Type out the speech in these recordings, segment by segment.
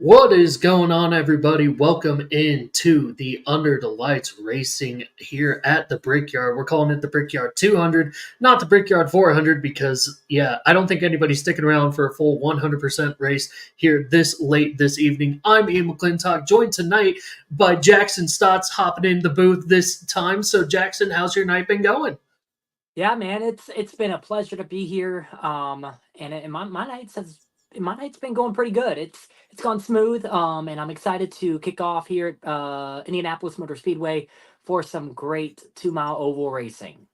What is going on, everybody? Welcome into the Under the Lights racing here at the Brickyard. We're calling it the Brickyard 200, not the Brickyard 400, because, I don't think anybody's sticking around for a full 100% race here this late this evening. I'm Ian McClintock, joined tonight by Jackson Stotts hopping in the booth this time. So, Jackson, how's your night been going? Yeah, man, it's been a pleasure to be here. And my night's been going pretty good. It's gone smooth. And I'm excited to kick off here at Indianapolis Motor Speedway for some great 2 mile oval racing.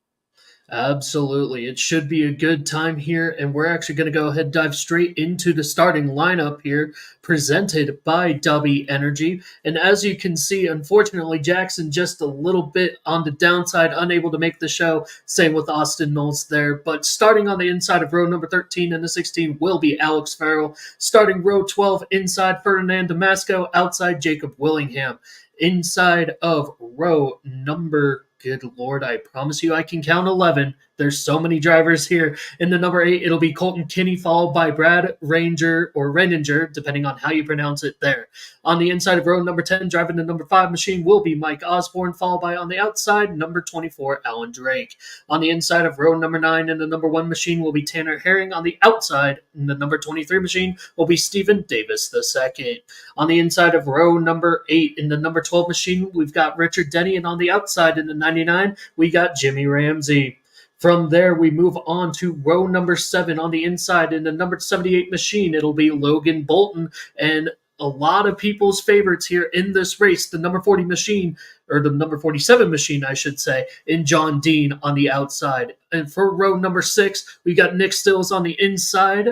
Absolutely. It should be a good time here, and we're actually going to go ahead and dive straight into the starting lineup here, presented by Dubby Energy. And as you can see, unfortunately, Jackson just a little bit on the downside, unable to make the show. Same with Austin Knowles there. But starting on the inside of row number 13 and the 16 will be Alex Farrell. Starting row 12 inside Ferdinand Damasco, outside Jacob Willingham. Inside of row number, good Lord, I promise you I can count 11. There's so many drivers here. In the number 8, it'll be Colton Kinney, followed by Brad Ranger or Renninger, depending on how you pronounce it there. On the inside of row number 10, driving the number 5 machine will be Mike Osborne, followed by on the outside, number 24, Alan Drake. On the inside of row number 9, in the number 1 machine will be Tanner Herring. On the outside, in the number 23 machine, will be Stephen Davis II. On the inside of row number 8, in the number 12 machine, we've got Richard Denny, and on the outside, in the 99, we got Jimmy Ramsey. From there, we move on to row number 7 on the inside. In the number 78 machine, it'll be Logan Bolton. And a lot of people's favorites here in this race, the number 40 machine, or the number 47 machine, I should say, in John Dean on the outside. And for row number 6, we got Nick Stills on the inside,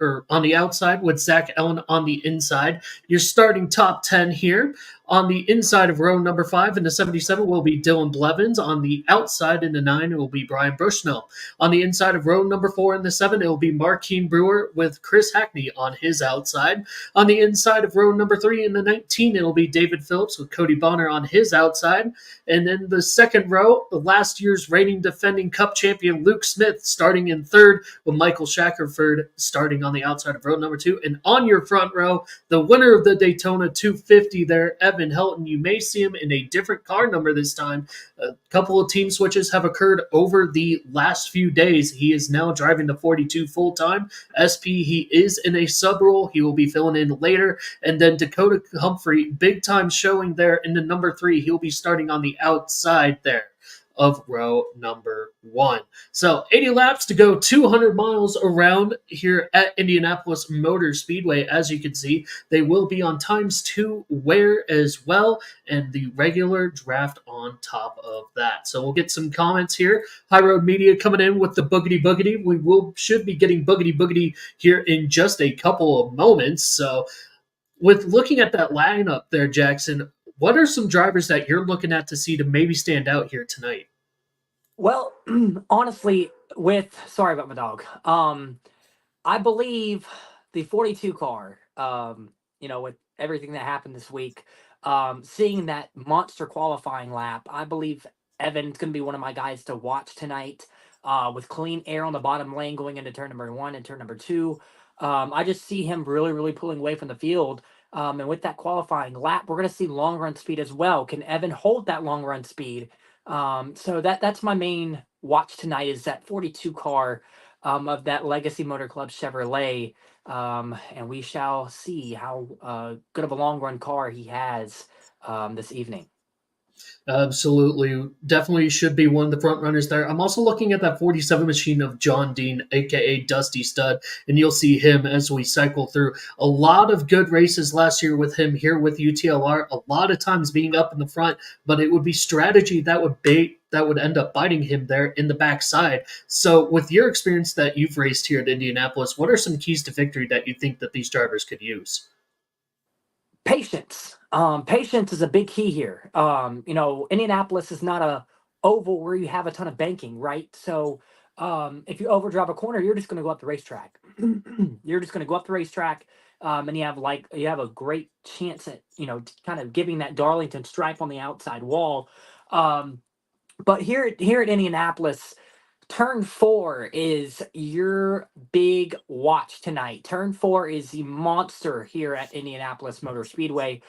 or on the outside, with Zach Ellen on the inside. Your starting top 10 here. On the inside of row number 5 in the 77 will be Dylan Blevins. On the outside in the 9, it will be Brian Bushnell. On the inside of row number 4 in the 7, it will be Markeen Brewer with Chris Hackney on his outside. On the inside of row number 3 in the 19, it will be David Phillips with Cody Bonner on his outside. And then the second row, the last year's reigning defending Cup champion Luke Smith starting in third, with Michael Shackerford starting on the outside of row number 2. And on your front row, the winner of the Daytona 250 there, Evan Helton. You may see him in a different car number this time. A couple of team switches have occurred over the last few days. He is now driving the 42 full-time. SP, he is in a sub role. He will be filling in later. And then Dakota Humphrey, big time showing there in the number 3. He'll be starting on the outside there of row number 1. So 80 laps to go, 200 miles around here at Indianapolis Motor Speedway. As you can see, they will be on times 2 wear as well, and the regular draft on top of that. So we'll get some comments here. High Road Media coming in with the boogity boogity. Should be getting boogity boogity here in just a couple of moments. So with looking at that lineup there, Jackson, what are some drivers that you're looking at to see to maybe stand out here tonight? Well, honestly, sorry about my dog. I believe the 42 car, with everything that happened this week, seeing that monster qualifying lap, I believe Evan's going to be one of my guys to watch tonight. With clean air on the bottom lane going into turn number 1 and turn number 2. I just see him really, really pulling away from the field. And with that qualifying lap, we're going to see long run speed as well. Can Evan hold that long run speed? So that's my main watch tonight, is that 42 car of that Legacy Motor Club Chevrolet. And we shall see how good of a long run car he has this evening. Absolutely. Definitely should be one of the front runners there. I'm also looking at that 47 machine of John Dean, aka Dusty Stud, and you'll see him as we cycle through. A lot of good races last year with him here with UTLR, a lot of times being up in the front, but it would be strategy that would end up biting him there in the backside. So with your experience that you've raced here at Indianapolis, what are some keys to victory that you think that these drivers could use? Patience. Patience is a big key here. Indianapolis is not a oval where you have a ton of banking, right? So if you overdrive a corner, you're just going to go up the racetrack. You're just going to go up the racetrack, and you have a great chance at kind of giving that Darlington stripe on the outside wall. But here at Indianapolis, Turn 4 is your big watch tonight. Turn 4 is the monster here at Indianapolis Motor Speedway.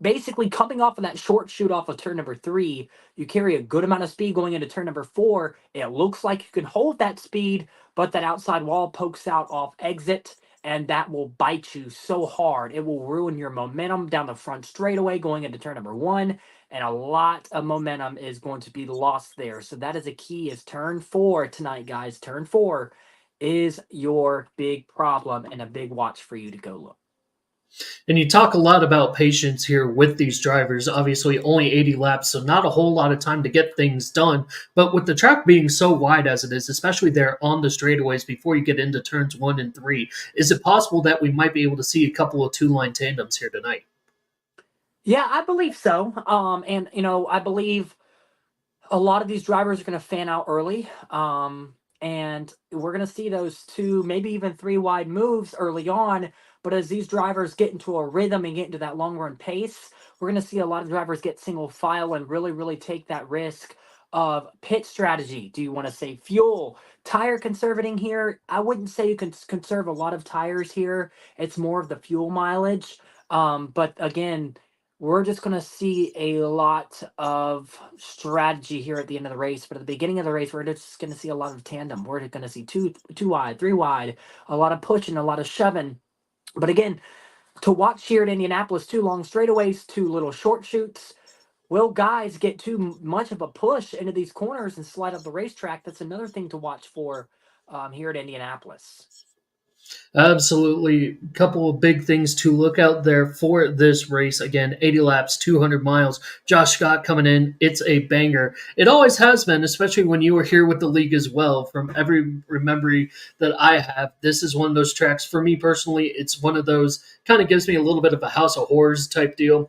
Basically, coming off of that short shoot off of turn number 3, you carry a good amount of speed going into turn number 4. It looks like you can hold that speed, but that outside wall pokes out off exit, and that will bite you so hard. It will ruin your momentum down the front straightaway going into turn number 1, and a lot of momentum is going to be lost there. So that is a key, is turn 4 tonight, guys. Turn 4 is your big problem and a big watch for you to go look. And you talk a lot about patience here with these drivers. Obviously, only 80 laps, so not a whole lot of time to get things done. But with the track being so wide as it is, especially there on the straightaways before you get into turns 1 and 3, is it possible that we might be able to see a couple of two-line tandems here tonight? Yeah, I believe so. And I believe a lot of these drivers are going to fan out early. And we're going to see those 2, maybe even 3 wide moves early on. But as these drivers get into a rhythm and get into that long run pace, we're going to see a lot of drivers get single file and really, really take that risk of pit strategy. Do you want to save fuel? Tire conserving here? I wouldn't say you can conserve a lot of tires here. It's more of the fuel mileage. But again, we're just going to see a lot of strategy here at the end of the race. But at the beginning of the race, we're just going to see a lot of tandem. We're going to see two wide, 3 wide, a lot of pushing, a lot of shoving. But again, to watch here at Indianapolis, 2 long straightaways, 2 little short shoots. Will guys get too much of a push into these corners and slide up the racetrack? That's another thing to watch for here at Indianapolis. Absolutely. A couple of big things to look out there for this race. Again, 80 laps, 200 miles. Josh Scott coming in. It's a banger. It always has been, especially when you were here with the league as well. From every memory that I have, this is one of those tracks. For me personally, it's one of those, kind of gives me a little bit of a House of Horrors type deal.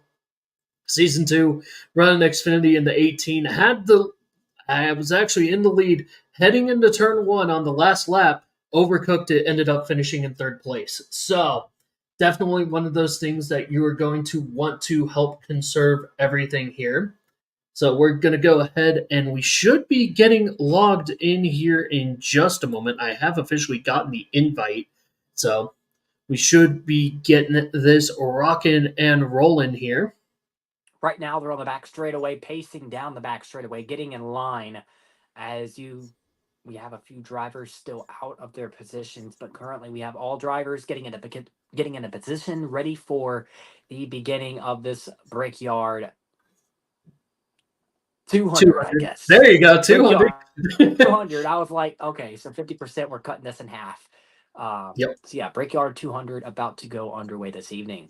Season 2, running Xfinity in the 18. I was actually in the lead heading into turn 1 on the last lap, overcooked it, ended up finishing in 3rd place. So, definitely one of those things that you are going to want to help conserve everything here. So, we're going to go ahead and we should be getting logged in here in just a moment. I have officially gotten the invite. So, we should be getting this rocking and rolling here. Right now, they're on the back straightaway, pacing down the back straightaway, getting in line we have a few drivers still out of their positions, but currently we have all drivers getting into position, ready for the beginning of this Brickyard 200, I guess. There you go, 200. 200. I was like, okay, so 50%, we're cutting this in half. Yep. So yeah, Brickyard 200 about to go underway this evening.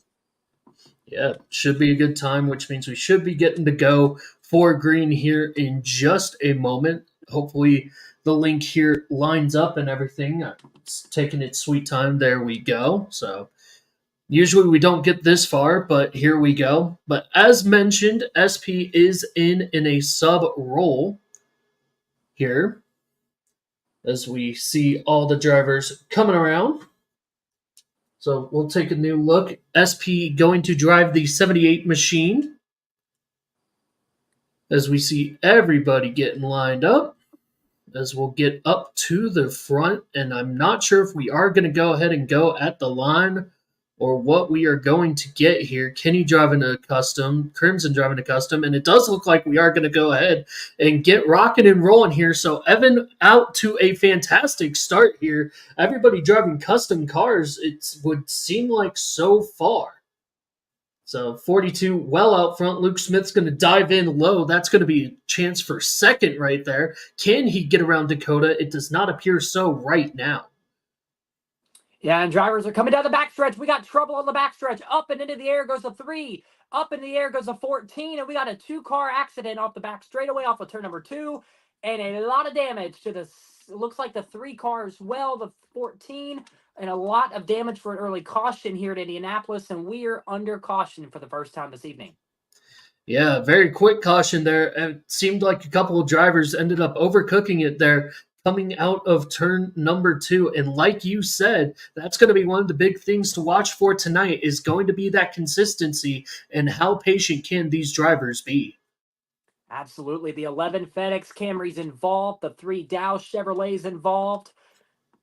Yeah, should be a good time, which means we should be getting to go for green here in just a moment. Hopefully the link here lines up and everything. It's taking its sweet time. There we go. So usually we don't get this far, but here we go. But as mentioned, SP is in a sub role here as we see all the drivers coming around. So we'll take a new look. SP going to drive the 78 machine as we see everybody getting lined up. As we'll get up to the front, and I'm not sure if we are going to go ahead and go at the line or what we are going to get here. Kenny driving a custom, Crimson driving a custom, and it does look like we are going to go ahead and get rocking and rolling here. So Evan out to a fantastic start here. Everybody driving custom cars, it would seem like so far. So 42 well out front. Luke Smith's going to dive in low. That's going to be a chance for second right there. Can he get around Dakota? It does not appear so right now. Yeah, and drivers are coming down the backstretch. We got trouble on the backstretch. Up and into the air goes the 3. Up in the air goes the 14. And we got a 2-car accident off the back straightaway off of turn number 2. And a lot of damage to the, looks like the 3 car as well, the 14. And a lot of damage for an early caution here at Indianapolis. And we are under caution for the first time this evening. Yeah, very quick caution there. It seemed like a couple of drivers ended up overcooking it there coming out of turn number 2. And like you said, that's going to be one of the big things to watch for tonight is going to be that consistency and how patient can these drivers be. Absolutely. The 11 FedEx Camrys involved, the 3 Dow Chevrolets involved,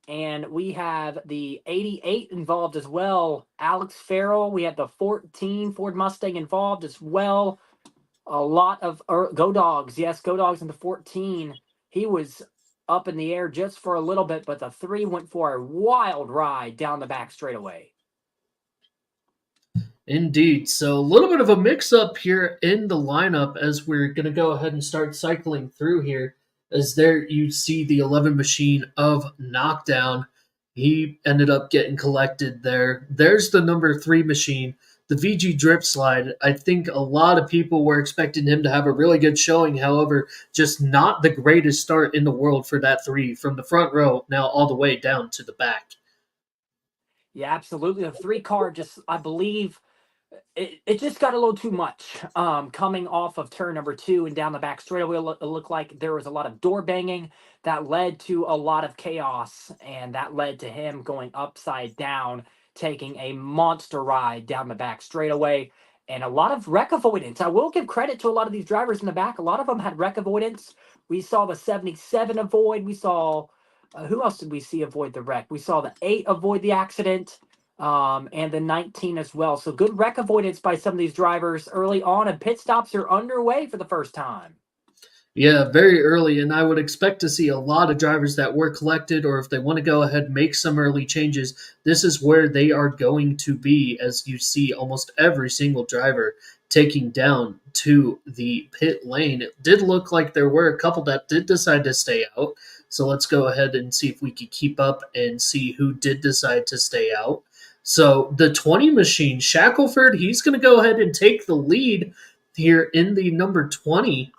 and we have the 88 involved as well. Alex Farrell. We have the 14 Ford Mustang involved as well. A lot of Go Dogs. Yes, Go Dogs in the 14. He was up in the air just for a little bit, but the 3 went for a wild ride down the back straightaway. Indeed. So a little bit of a mix up here in the lineup as we're going to go ahead and start cycling through here. As there you see the 11 machine of Knockdown. He ended up getting collected there. There's the number 3 machine, the VG Drip Slide. I think a lot of people were expecting him to have a really good showing. However, just not the greatest start in the world for that 3 from the front row now all the way down to the back. Yeah, absolutely. The 3 car just, I believe, it just got a little too much coming off of turn number 2 and down the back straightaway. It looked like there was a lot of door banging that led to a lot of chaos, and that led to him going upside down, taking a monster ride down the back straightaway, and a lot of wreck avoidance. I will give credit to a lot of these drivers in the back. A lot of them had wreck avoidance. We saw the 77 avoid. We saw who else did we see avoid the wreck? We saw the 8 avoid the accident. And the 19 as well. So good wreck avoidance by some of these drivers early on, and pit stops are underway for the first time. Yeah, very early, and I would expect to see a lot of drivers that were collected, or if they want to go ahead and make some early changes, this is where they are going to be, as you see almost every single driver taking down to the pit lane. It did look like there were a couple that did decide to stay out, so let's go ahead and see if we could keep up and see who did decide to stay out. So the 20 machine, Shackelford, he's going to go ahead and take the lead here in the number 20.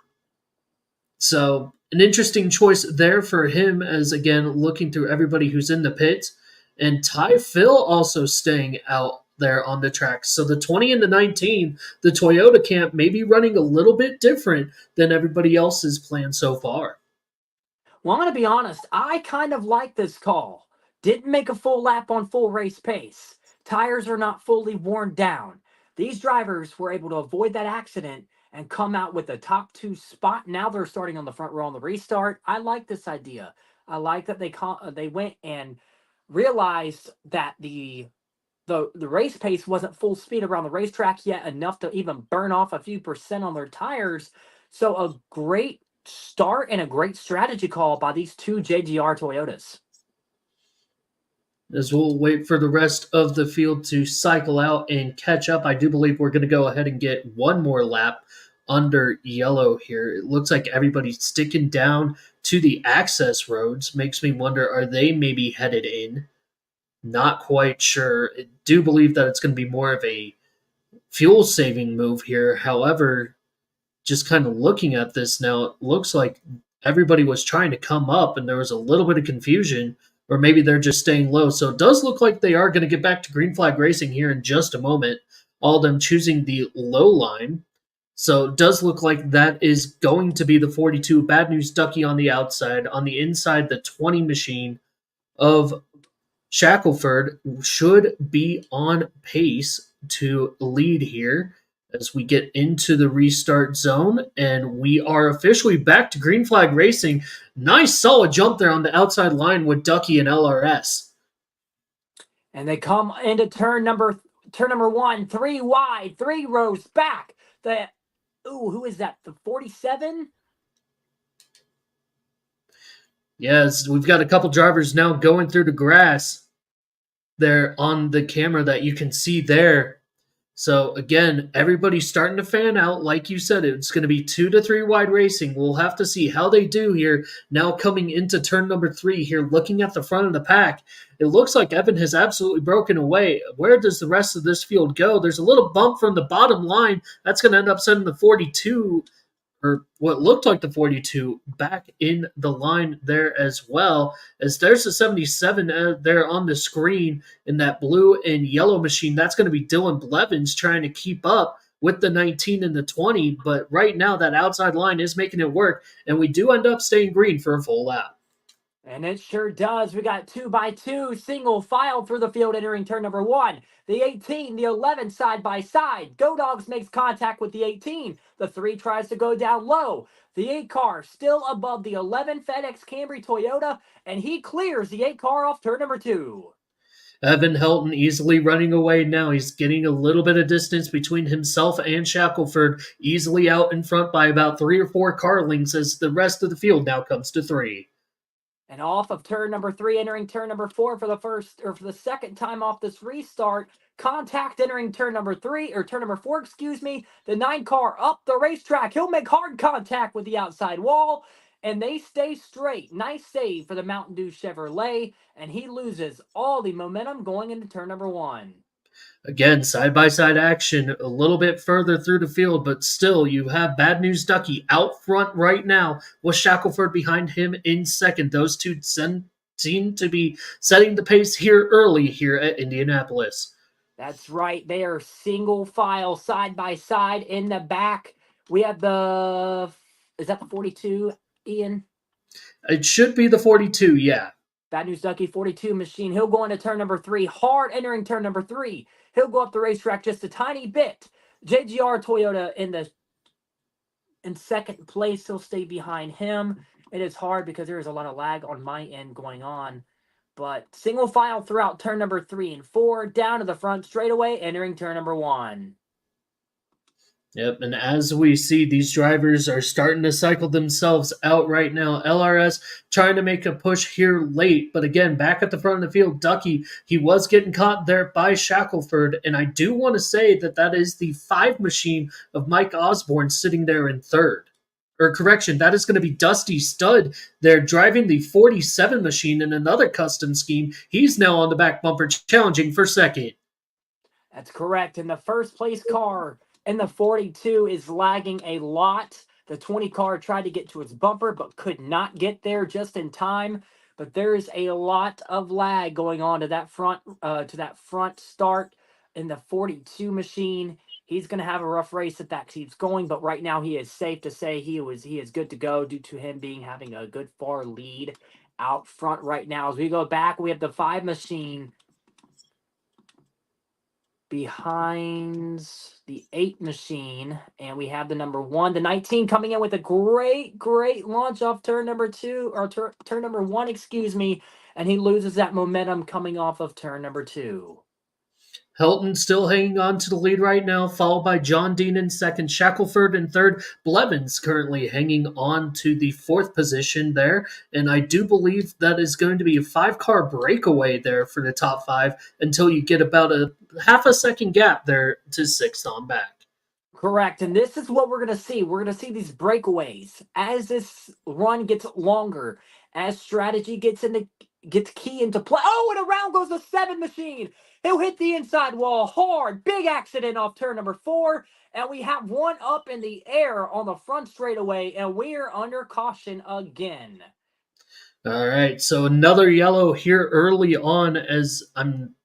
So an interesting choice there for him as, again, looking through everybody who's in the pits. And Ty Phil also staying out there on the track. So the 20 and the 19, the Toyota camp may be running a little bit different than everybody else's plan so far. Well, I'm going to be honest. I kind of like this call. Didn't make a full lap on full race pace. Tires are not fully worn down. These drivers were able to avoid that accident and come out with a top 2 spot. Now they're starting on the front row on the restart. I like this idea. I like that they went and realized that the race pace wasn't full speed around the racetrack yet, enough to even burn off a few percent on their tires. So a great start and a great strategy call by these 2 JGR Toyotas. As we'll wait for the rest of the field to cycle out and catch up, I do believe we're going to go ahead and get one more lap under yellow here. It looks like everybody's sticking down to the access roads. Makes me wonder, are they maybe headed in? Not quite sure. I do believe that it's going to be more of a fuel-saving move here. However, just kind of looking at this now, it looks like everybody was trying to come up and there was a little bit of confusion, or maybe they're just staying low. So it does look like they are going to get back to green flag racing here in just a moment. All of them choosing the low line. So it does look like that is going to be the 42. Bad News Ducky on the outside. On the inside, the 20 machine of Shackelford should be on pace to lead here as we get into the restart zone, and we are officially back to green flag racing. Nice solid jump there on the outside line with Ducky and LRS. And they come into turn number 1, 3 wide, 3 rows back. Who is that? The 47? Yes, we've got a couple drivers now going through the grass there on the camera that you can see there. So again, everybody's starting to fan out. Like you said, it's going to be 2 to 3 wide racing. We'll have to see how they do here. Now coming into turn number 3 here, looking at the front of the pack, it looks like Evan has absolutely broken away. Where does the rest of this field go? There's a little bump from the bottom line. That's going to end up sending the 42, or what looked like the 42, back in the line there as well, as there's the 77 there on the screen in that blue and yellow machine. That's going to be Dylan Blevins trying to keep up with the 19 and the 20, but right now that outside line is making it work, and we do end up staying green for a full lap. And it sure does. We got 2x2 single file through the field entering turn number 1. The 18, the 11 side by side. Go Dogs makes contact with the 18. The 3 tries to go down low. The 8 car still above the 11 FedEx Camry Toyota, and he clears the 8 car off turn number 2. Evan Helton easily running away now. He's getting a little bit of distance between himself and Shackelford, easily out in front by about 3 or 4 car lengths as the rest of the field now comes to 3. And off of turn number 3, entering turn number 4 for the second time off this restart. Contact entering turn number 4, excuse me. The 9 car up the racetrack. He'll make hard contact with the outside wall, and they stay straight. Nice save for the Mountain Dew Chevrolet, and he loses all the momentum going into turn number 1. Again, side-by-side action a little bit further through the field, but still you have Bad News Ducky out front right now with Shackelford behind him in second. Those two seem to be setting the pace here early here at Indianapolis. That's right. They are single file side by side in the back. We have is that the 42, Ian? It should be the 42, yeah. Bad News Ducky 42 machine. He'll go into turn number 3. Hard entering turn number 3. He'll go up the racetrack just a tiny bit. JGR Toyota in second place. He'll stay behind him. It is hard because there is a lot of lag on my end going on. But single file throughout turn number 3 and 4. Down to the front straightaway, entering turn number 1. Yep, and as we see, these drivers are starting to cycle themselves out right now. LRS trying to make a push here late, but again, back at the front of the field, Ducky, he was getting caught there by Shackelford, and I do want to say that is the 5 machine of Mike Osborne sitting there in third. Or correction, that is going to be Dusty Stud there driving the 47 machine in another custom scheme. He's now on the back bumper challenging for second. That's correct, and the first place car and the 42 is lagging a lot. The 20 car tried to get to its bumper, but could not get there just in time. But there's a lot of lag going on to that front start in the 42 machine. He's going to have a rough race if that keeps going, but right now he is safe to say he is good to go due to him having a good far lead out front right now. As we go back, we have the 5 machine behind the 8 machine, and we have the number 1, the 19 coming in with a great launch off turn number 2 or turn number 1, excuse me, and he loses that momentum coming off of turn number 2. Helton still hanging on to the lead right now, followed by John Dean in second, Shackelford in third. Blevins currently hanging on to the 4th position there, and I do believe that is going to be a 5-car breakaway there for the top 5 until you get about a half a second gap there to 6th on back. Correct, and this is what we're going to see. We're going to see these breakaways as this run gets longer, as strategy gets key into play. Oh, and around goes the 7 machine. He'll hit the inside wall hard. Big accident off turn number 4. And we have one up in the air on the front straightaway, and we're under caution again. All right, so another yellow here early on as I'm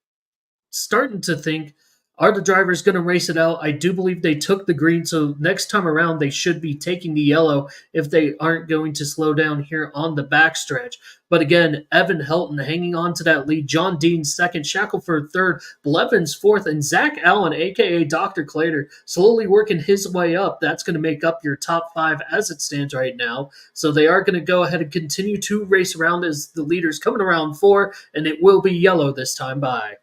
starting to think, are the drivers going to race it out? I do believe they took the green, so next time around they should be taking the yellow if they aren't going to slow down here on the backstretch. But again, Evan Helton hanging on to that lead. John Dean second, Shackelford third, Blevins fourth, and Zach Allen, a.k.a. Dr. Clater, slowly working his way up. That's going to make up your top 5 as it stands right now. So they are going to go ahead and continue to race around as the leaders coming around 4, and it will be yellow this time by.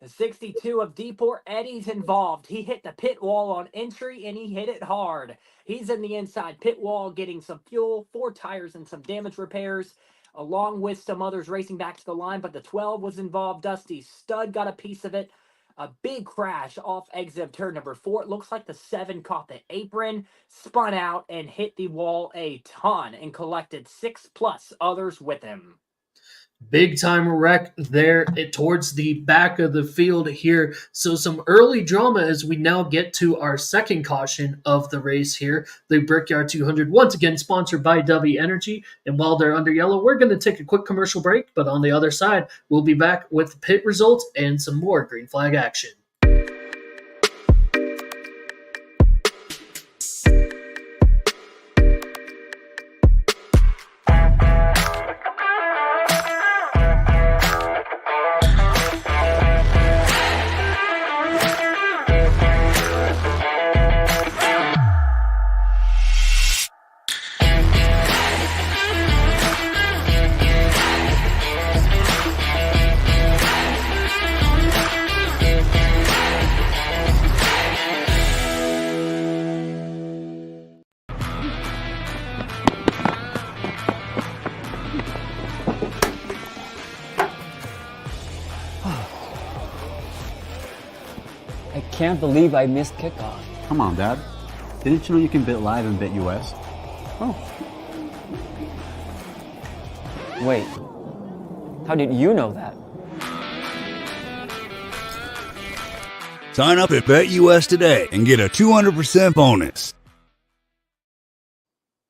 The 62 of Deport Eddie's involved. He hit the pit wall on entry, and he hit it hard. He's in the inside pit wall getting some fuel, 4 tires, and some damage repairs, along with some others racing back to the line. But the 12 was involved. Dusty Stud got a piece of it. A big crash off exit of turn number 4. It looks like the 7 caught the apron, spun out, and hit the wall a ton and collected 6+ others with him. Big time wreck there towards the back of the field here. So some early drama as we now get to our second caution of the race here. The Brickyard 200, once again sponsored by Dubby Energy. And while they're under yellow, we're going to take a quick commercial break. But on the other side, we'll be back with pit results and some more green flag action. I can't believe I missed kickoff. Come on, Dad. Didn't you know you can bet live and bet US? Oh. Wait. How did you know that? Sign up at BetUS today and get a 200% bonus.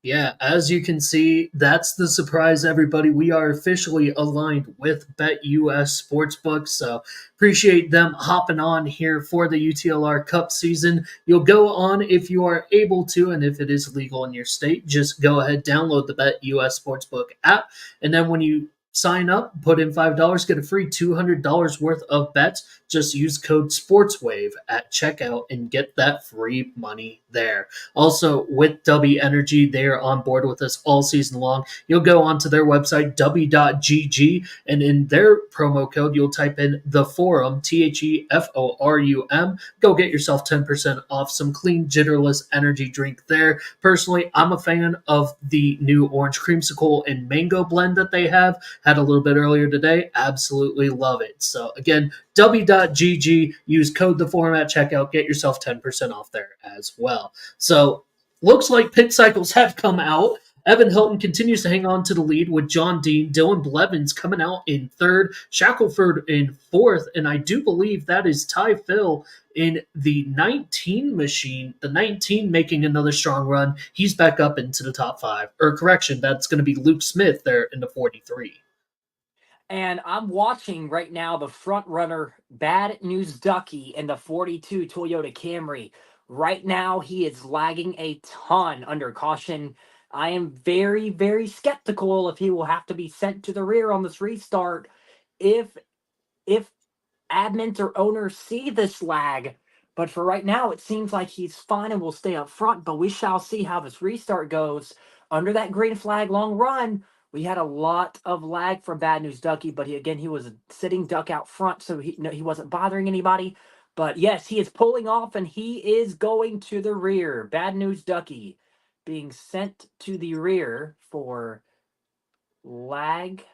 Yeah, as you can see, that's the surprise, everybody. We are officially aligned with BetUS Sportsbook, so appreciate them hopping on here for the UTLR Cup season. You'll go on if you are able to, and if it is legal in your state, just go ahead, download the BetUS Sportsbook app, and then when you sign up, put in $5, get a free $200 worth of bets. Just use code SPORTSWAVE at checkout and get that free money there. Also, with Dubby Energy, they are on board with us all season long. You'll go onto their website, dubby.gg, and in their promo code, you'll type in the forum, THEFORUM. Go get yourself 10% off some clean, jitterless energy drink there. Personally, I'm a fan of the new orange creamsicle and mango blend that they have. Had a little bit earlier today. Absolutely love it. So again, w.gg, use code the forum at checkout, get yourself 10% off there as well. So looks like pit cycles have come out. Evan Helton continues to hang on to the lead with John Dean. Dylan Blevins coming out in third, Shackelford in fourth, and I do believe that is Ty Phil in the 19 machine. The 19 making another strong run. He's back up into the top five. Or correction, that's going to be Luke Smith there in the 43. And I'm watching right now the front runner, Bad News Ducky, in the 42 Toyota Camry. Right now, he is lagging a ton under caution. I am very, very skeptical if he will have to be sent to the rear on this restart. If admins or owners see this lag, but for right now, it seems like he's fine and will stay up front. But we shall see how this restart goes. Under that green flag long run, we had a lot of lag from Bad News Ducky, but he was a sitting duck out front, so he wasn't bothering anybody. But yes, he is pulling off, and he is going to the rear. Bad News Ducky being sent to the rear for lag,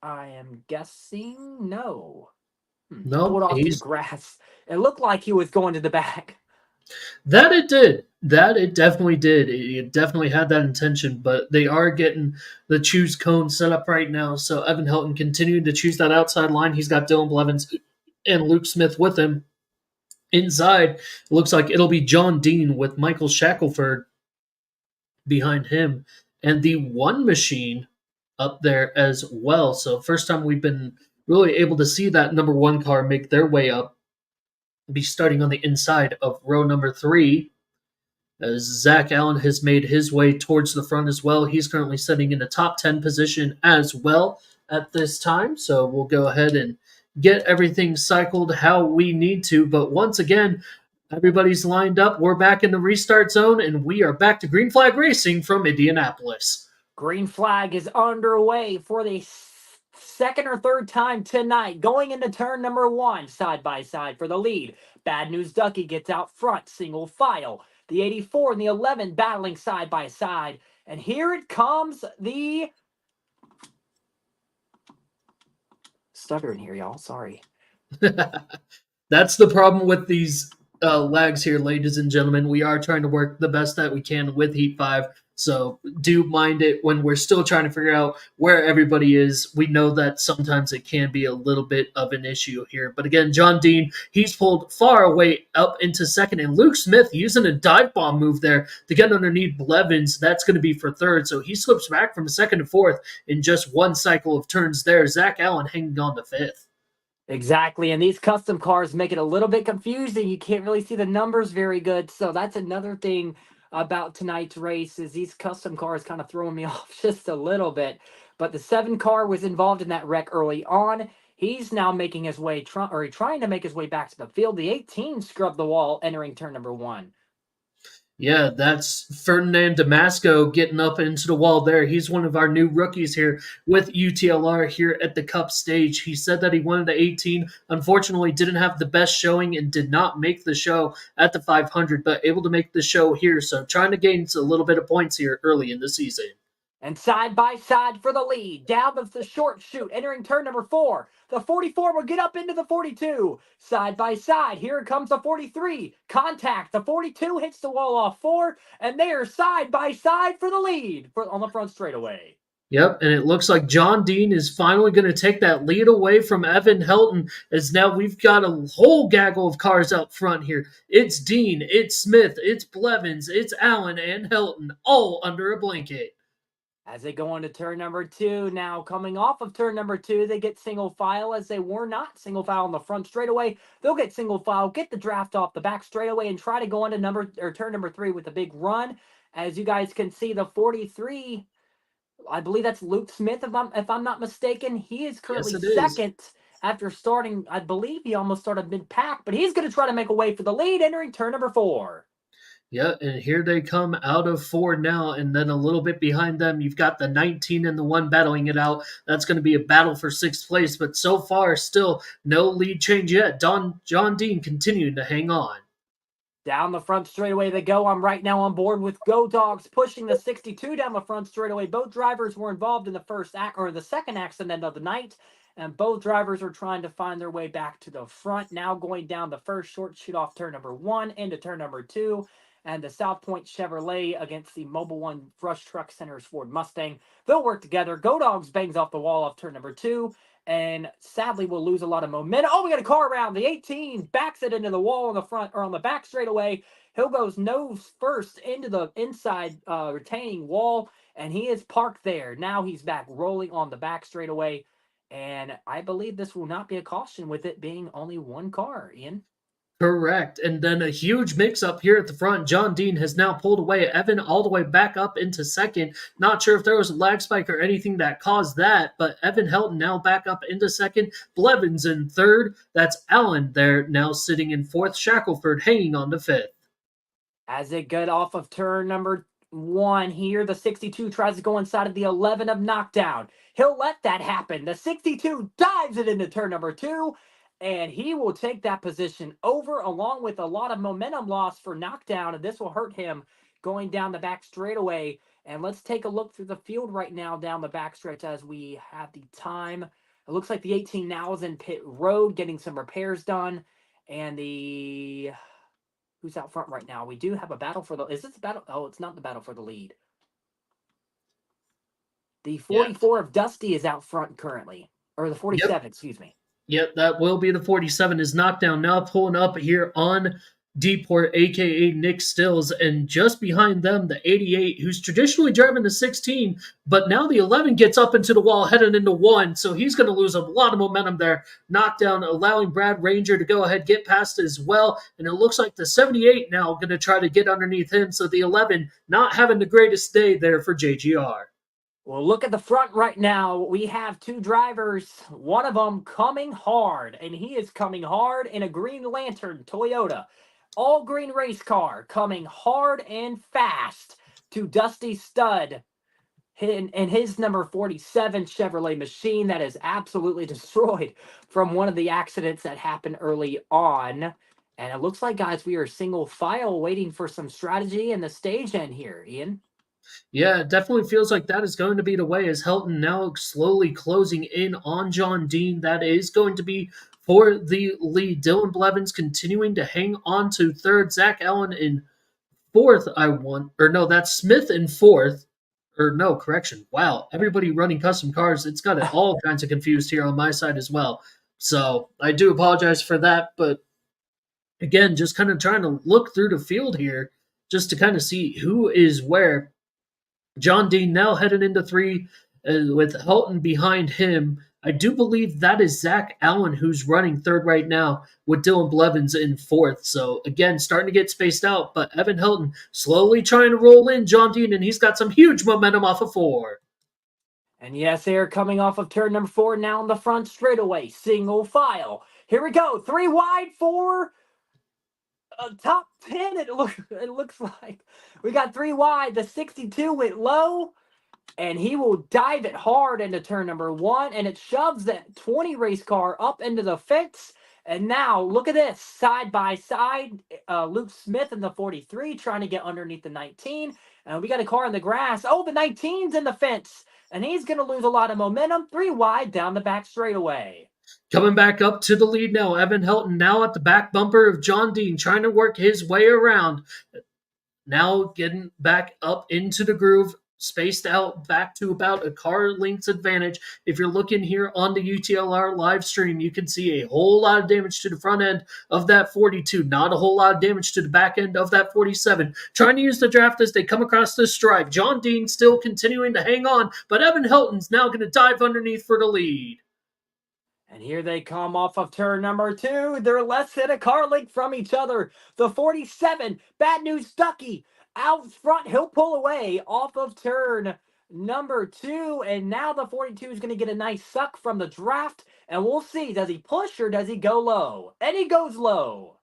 I am guessing. No. No, Pulled off to the grass. It looked like he was going to the back. That it did. That it definitely did. It definitely had that intention, but they are getting the choose cone set up right now. So Evan Helton continuing to choose that outside line. He's got Dylan Blevins and Luke Smith with him. Inside, it looks like it'll be John Dean with Michael Shackelford behind him. And the one machine up there as well. So first time we've been really able to see that number one car make their way up. Be starting on the inside of row number 3 as Zach Allen has made his way towards the front as well. He's currently sitting in the top 10 position as well at this time. So we'll go ahead and get everything cycled how we need to. But once again, everybody's lined up. We're back in the restart zone, and we are back to Green Flag Racing from Indianapolis. Green flag is underway for the second or third time tonight, going into turn number 1, side by side for the lead. Bad News Ducky gets out front, single file. The 84 and the 11 battling side by side. And here it comes, the stuttering here, y'all. Sorry. That's the problem with these lags here, ladies and gentlemen. We are trying to work the best that we can with Heat 5. So do mind it when we're still trying to figure out where everybody is. We know that sometimes it can be a little bit of an issue here. But again, John Dean, he's pulled far away up into second. And Luke Smith using a dive bomb move there to get underneath Blevins. That's going to be for third. So he slips back from second to fourth in just one cycle of turns there. Zach Allen hanging on to fifth. Exactly, and these custom cars make it a little bit confusing. You can't really see the numbers very good. So that's another thing about tonight's race is these custom cars kind of throwing me off just a little bit. But the 7 car was involved in that wreck early on. He's now making his way, trying to make his way back to the field. The 18 scrubbed the wall entering turn number 1. Yeah, that's Ferdinand Damasco getting up into the wall there. He's one of our new rookies here with UTLR here at the Cup stage. He said that he wanted the 18. Unfortunately, didn't have the best showing and did not make the show at the 500, but able to make the show here. So trying to gain a little bit of points here early in the season. And side by side for the lead. Down the short chute, entering turn number 4. The 44 will get up into the 42. Side by side, here comes the 43. Contact, the 42 hits the wall off 4, and they are side by side for the lead on the front straightaway. Yep, and it looks like John Dean is finally going to take that lead away from Evan Helton, as now we've got a whole gaggle of cars up front here. It's Dean, it's Smith, it's Blevins, it's Allen, and Helton, all under a blanket. As they go into turn number 2, now coming off of turn number 2, they get single file as they were not single file on the front straightaway. They'll get single file, get the draft off the back straightaway, and try to go into turn number 3 with a big run. As you guys can see, the 43, I believe that's Luke Smith, if I'm not mistaken. He is currently second after starting. I believe he almost started mid-pack, but he's going to try to make a way for the lead, entering turn number 4. Yeah, and here they come out of 4 now, and then a little bit behind them, you've got the 19 and the 1 battling it out. That's going to be a battle for 6th place, but so far, still no lead change yet. John Dean continuing to hang on. Down the front straightaway they go. I'm right now on board with Go Dogs pushing the 62 down the front straightaway. Both drivers were involved in the second accident of the night, and both drivers are trying to find their way back to the front. Now going down the first short chute off turn number 1 into turn number 2. And the South Point Chevrolet against the Mobile One Rush Truck Center's Ford Mustang. They'll work together. Go Dogs bangs off the wall off turn number 2. And sadly, we'll lose a lot of momentum. Oh, we got a car around. The 18 backs it into the wall on the front or on the back straightaway. He'll goes nose first into the inside retaining wall, and he is parked there. Now he's back rolling on the back straightaway. And I believe this will not be a caution with it being only one car, Ian. Correct. And then a huge mix-up here at the front. John Dean has now pulled away Evan all the way back up into second. Not sure if there was a lag spike or anything that caused that, but Evan Helton now back up into second. Blevins in third. That's Allen there now sitting in fourth. Shackelford hanging on to fifth. As they get off of turn number 1 here, the 62 tries to go inside of the 11 of knockdown. He'll let that happen. The 62 dives it into turn number 2. And he will take that position over along with a lot of momentum loss for knockdown. And this will hurt him going down the back straightaway. And let's take a look through the field right now down the back stretch as we have the time. It looks like the 18 now is in pit road getting some repairs done. And who's out front right now? We do have a battle for is this a battle? Oh, it's not the battle for the lead. The 44 of Dusty is out front currently. Or the 47, excuse me. Yep, that will be the 47 is knockdown now pulling up here on Deport, a.k.a. Nick Stills, and just behind them, the 88, who's traditionally driving the 16, but now the 11 gets up into the wall heading into 1, so he's going to lose a lot of momentum there. Knockdown, allowing Brad Ranger to go ahead, get past as well, and it looks like the 78 now going to try to get underneath him, so the 11 not having the greatest day there for JGR. Well, look at the front right now. We have 2 drivers, one of them coming hard, and he is coming hard in a Green Lantern Toyota. All green race car coming hard and fast to Dusty Stud in his number 47 Chevrolet machine that is absolutely destroyed from one of the accidents that happened early on. And it looks like, guys, we are single file waiting for some strategy in the stage end here, Ian. Yeah, it definitely feels like that is going to be the way as Helton now slowly closing in on John Dean. That is going to be for the lead. Dylan Blevins continuing to hang on to third. Zach Allen in fourth, that's Smith in fourth. Wow, everybody running custom cars, it's got it all kinds of confused here on my side as well. So I do apologize for that, but again, just kind of trying to look through the field here just to kind of see who is where. John Dean now headed into 3 with Helton behind him. I do believe that is Zach Allen who's running third right now with Dylan Blevins in fourth. So again, starting to get spaced out, but Evan Helton slowly trying to roll in John Dean, and he's got some huge momentum off of 4. And yes, they are coming off of turn number 4 now in the front straightaway. Single file. Here we go. 3 wide for top 10. It looks like we got 3 wide. The 62 went low, and he will dive it hard into turn number 1, and it shoves that 20 race car up into the fence, And now look at this, side by side, Luke Smith in the 43 trying to get underneath the 19. And we got a car in the grass. Oh, the 19's in the fence. And he's going to lose a lot of momentum. 3 wide down the back straightaway. Coming back up to the lead now, Evan Helton now at the back bumper of John Dean, trying to work his way around. Now getting back up into the groove, spaced out back to about a car length's advantage. If you're looking here on the UTLR live stream, you can see a whole lot of damage to the front end of that 42, not a whole lot of damage to the back end of that 47. Trying to use the draft as they come across the stripe. John Dean still continuing to hang on, but Evan Helton's now going to dive underneath for the lead. And here they come off of turn number 2. They're less than a car length from each other. The 47, Bad News Ducky, out front. He'll pull away off of turn number 2. And now the 42 is going to get a nice suck from the draft. And we'll see, does he push or does he go low? And he goes low.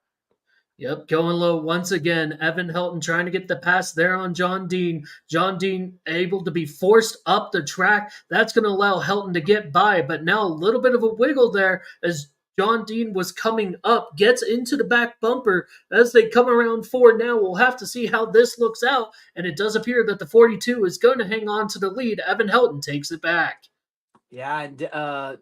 Yep, going low once again. Evan Helton trying to get the pass there on John Dean. John Dean able to be forced up the track. That's going to allow Helton to get by, but now a little bit of a wiggle there as John Dean was coming up, gets into the back bumper as they come around 4. Now we'll have to see how this looks out, and it does appear that the 42 is going to hang on to the lead. Evan Helton takes it back. Yeah, and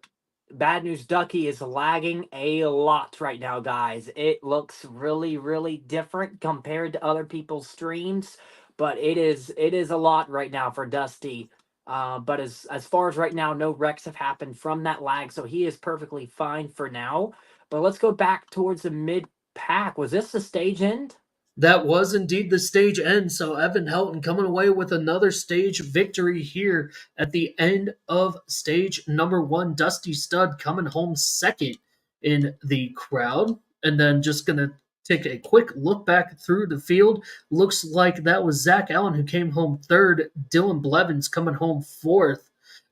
Bad News Ducky is lagging a lot right now, guys. It looks really, really different compared to other people's streams, but it is a lot right now for Dusty. But as far as right now, no wrecks have happened from that lag, so he is perfectly fine for now. But let's go back towards the mid-pack. Was this the stage end? That was indeed the stage end, so Evan Helton coming away with another stage victory here at the end of stage number 1. Dusty Stud coming home second in the crowd. And then just going to take a quick look back through the field. Looks like that was Zach Allen who came home third. Dylan Blevins coming home fourth,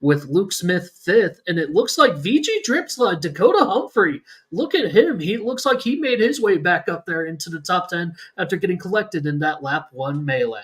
with Luke Smith fifth, and it looks like VG Dripslide, Dakota Humphrey. Look at him. He looks like he made his way back up there into the top 10 after getting collected in that lap 1 melee.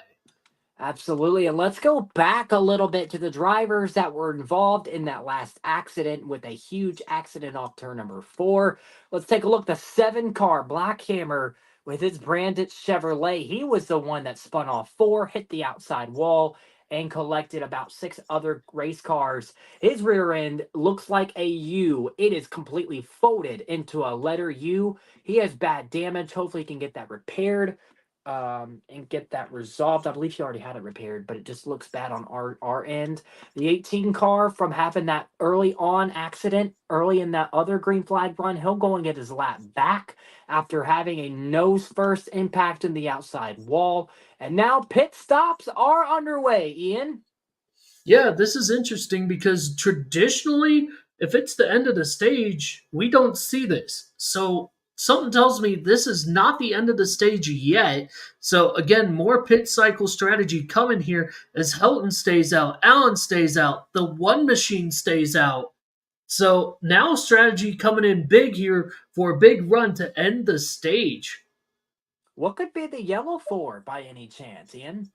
Absolutely. And let's go back a little bit to the drivers that were involved in that last accident with a huge accident off turn number 4. Let's take a look. The 7 car, Black Hammer, with his branded Chevrolet. He was the one that spun off 4, hit the outside wall, and collected about 6 other race cars. His rear end looks like a U. It is completely folded into a letter U. He has bad damage. Hopefully he can get that repaired and get that resolved. I believe he already had it repaired, but it just looks bad on our end. The 18 car, from having that early on accident early in that other green flag run, he'll go and get his lap back after having a nose first impact in the outside wall. And now pit stops are underway, Ian. Yeah, this is interesting because traditionally, if it's the end of the stage, we don't see this. So something tells me this is not the end of the stage yet. So again, more pit cycle strategy coming here as Helton stays out, Allen stays out, the one machine stays out. So now strategy coming in big here for a big run to end the stage. What could be the yellow for by any chance, Ian?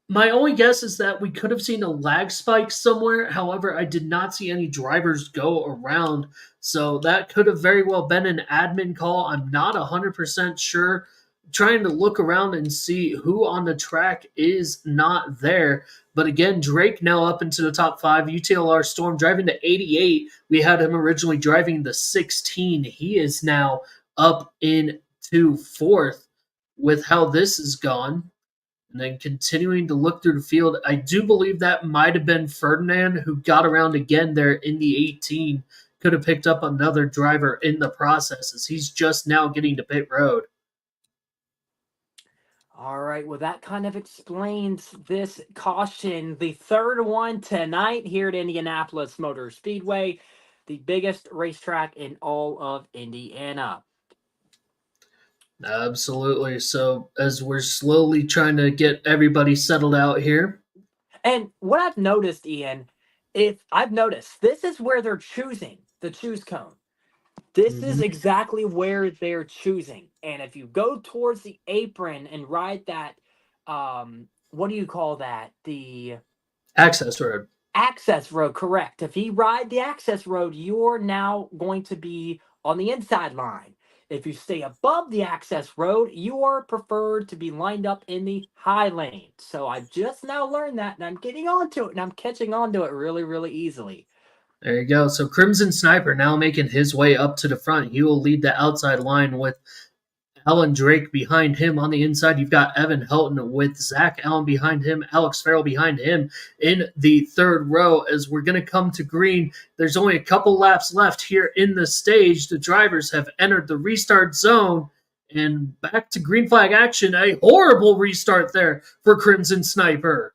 My only guess is that we could have seen a lag spike somewhere. However, I did not see any drivers go around. So that could have very well been an admin call. I'm not 100% sure. Trying to look around and see who on the track is not there. But again, Drake now up into the top 5. UTLR Storm driving to 88. We had him originally driving the 16. He is now up into 4th with how this has gone. And then continuing to look through the field, I do believe that might have been Ferdinand who got around again there in the 18. Could have picked up another driver in the process as he's just now getting to pit road. All right, well, that kind of explains this caution. The third one tonight here at Indianapolis Motor Speedway, the biggest racetrack in all of Indiana. Absolutely. So as we're slowly trying to get everybody settled out here. And what I've noticed, Ian, this is where they're choosing the choose cone. This is exactly where they're choosing. And if you go towards the apron and ride that, what do you call that? The access road. Access road, correct. If you ride the access road, you're now going to be on the inside line. If you stay above the access road, you are preferred to be lined up in the high lane. So I've just now learned that, and I'm getting onto it, and I'm catching on to it really, really easily. There you go. So Crimson Sniper now making his way up to the front. He will lead the outside line with Alan Drake behind him. On the inside, you've got Evan Helton with Zach Allen behind him, Alex Farrell behind him in the third row. As we're going to come to green, there's only a couple laps left here in the stage. The drivers have entered the restart zone, and back to green flag action. A horrible restart there for Crimson Sniper.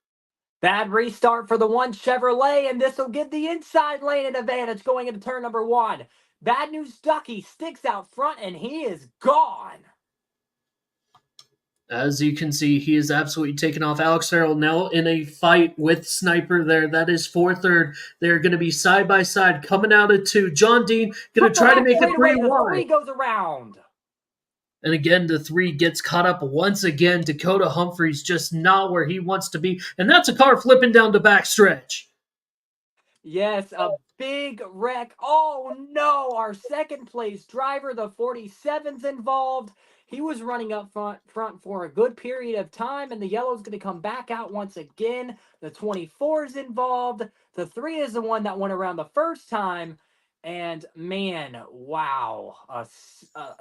Bad restart for the one Chevrolet, and this will give the inside lane an advantage going into turn number 1. Bad news Ducky sticks out front, and he is gone. As you can see, he is absolutely taken off. Alex Farrell now in a fight with Sniper there. That is for third. They're going to be side by side coming out of 2. John Dean going to try to make a 3 wide. 3 goes around. And again, the 3 gets caught up once again. Dakota Humphrey's just not where he wants to be. And that's a car flipping down the backstretch. Yes, a big wreck. Oh no, our second place driver, the 47's involved. He was running up front for a good period of time, and the yellow's going to come back out once again. The 24 is involved. The 3 is the one that went around the first time. And man, wow, a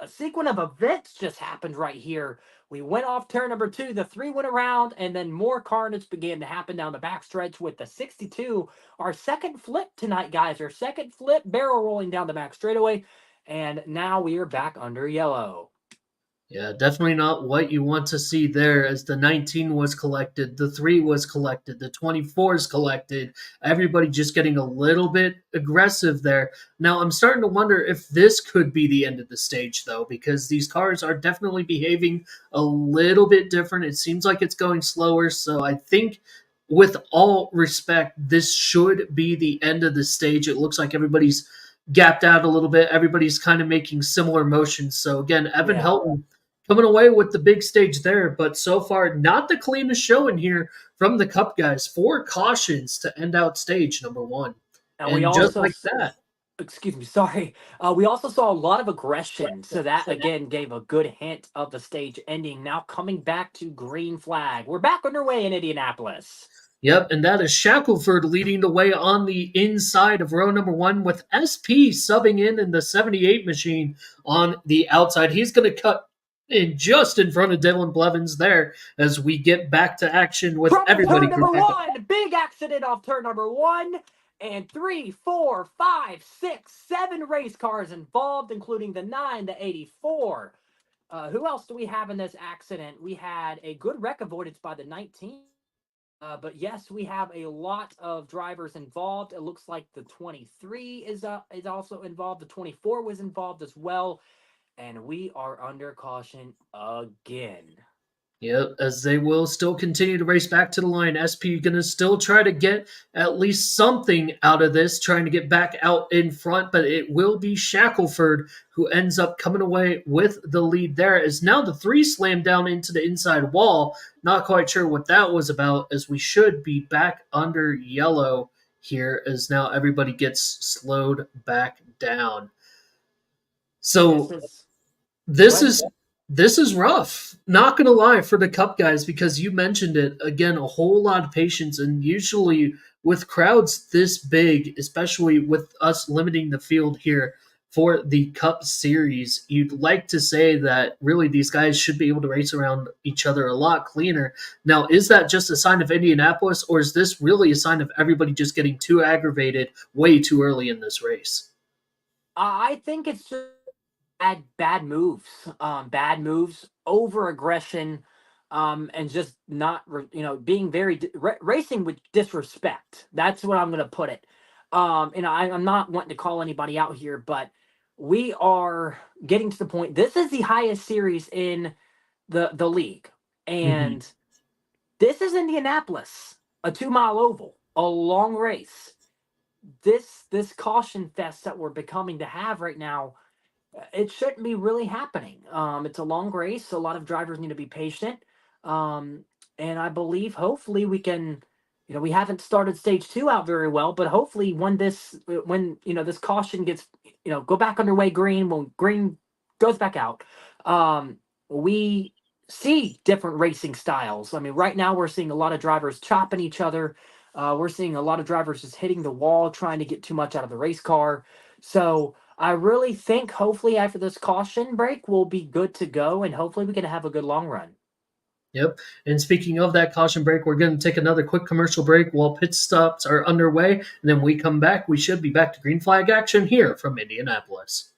sequence of events just happened right here. We went off turn number 2, the 3 went around, and then more carnage began to happen down the backstretch with the 62. Our second flip tonight, guys. Our second flip, barrel rolling down the back straightaway, and now we are back under yellow. Yeah, definitely not what you want to see there, as the 19 was collected, the 3 was collected, the 24 is collected. Everybody just getting a little bit aggressive there. Now, I'm starting to wonder if this could be the end of the stage, though, because these cars are definitely behaving a little bit different. It seems like it's going slower, so I think, with all respect, this should be the end of the stage. It looks like everybody's gapped out a little bit. Everybody's kind of making similar motions. So, again, Evan Helton coming away with the big stage there, but so far not the cleanest showing here from the Cup guys. 4 cautions to end out stage number 1. And we just also, like that. Excuse me, sorry. We also saw a lot of aggression, so that again gave a good hint of the stage ending. Now coming back to green flag. We're back underway in Indianapolis. Yep, and that is Shackelford leading the way on the inside of row number 1 with SP subbing in the 78 machine on the outside. He's going to cut in just in front of Dylan Blevins there as we get back to action with From everybody. Turn number 1, big accident off turn number 1, and 3, 4, 5, 6, 7 race cars involved, including the 9, the 84. Who else do we have in this accident? We had a good wreck avoidance by the 19. But yes, we have a lot of drivers involved. It looks like the 23 is also involved. The 24 was involved as well. And we are under caution again. Yep, as they will still continue to race back to the line. SP going to still try to get at least something out of this, trying to get back out in front, but it will be Shackelford who ends up coming away with the lead there, as now the 3 slammed down into the inside wall. Not quite sure what that was about, as we should be back under yellow here, as now everybody gets slowed back down. So this is rough. Not going to lie for the Cup guys, because you mentioned it again, a whole lot of patience, and usually with crowds this big, especially with us limiting the field here for the Cup Series, you'd like to say that really these guys should be able to race around each other a lot cleaner. Now, is that just a sign of Indianapolis, or is this really a sign of everybody just getting too aggravated way too early in this race? I think it's just bad moves, over aggression, and just not, being very racing with disrespect. That's what I'm going to put it. I'm not wanting to call anybody out here, but we are getting to the point. This is the highest series in the league, and this is Indianapolis, a 2-mile oval, a long race. This caution fest that we're becoming to have right now, it shouldn't be really happening. It's a long race. So a lot of drivers need to be patient. And I believe hopefully we can, we haven't started stage 2 out very well, but hopefully when this caution gets go back underway green. When green goes back out, we see different racing styles. I mean, right now we're seeing a lot of drivers chopping each other. We're seeing a lot of drivers just hitting the wall, trying to get too much out of the race car. So I really think hopefully after this caution break, we'll be good to go, and hopefully we can have a good long run. Yep. And speaking of that caution break, we're going to take another quick commercial break while pit stops are underway. And then we come back. We should be back to green flag action here from Indianapolis.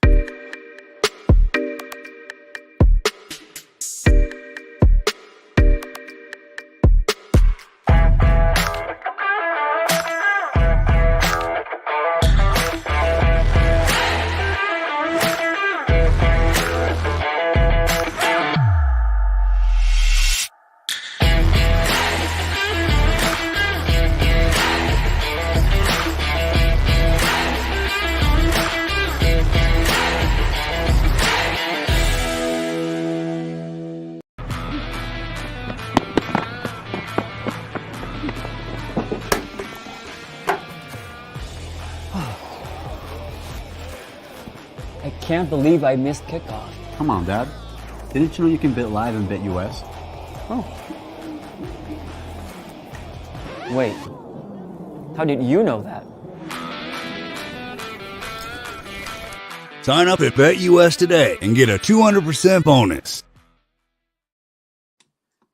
I can't believe I missed kickoff. Come on, Dad. Didn't you know you can bet live and bet US? Oh. Wait. How did you know that? Sign up at BetUS today and get a 200% bonus.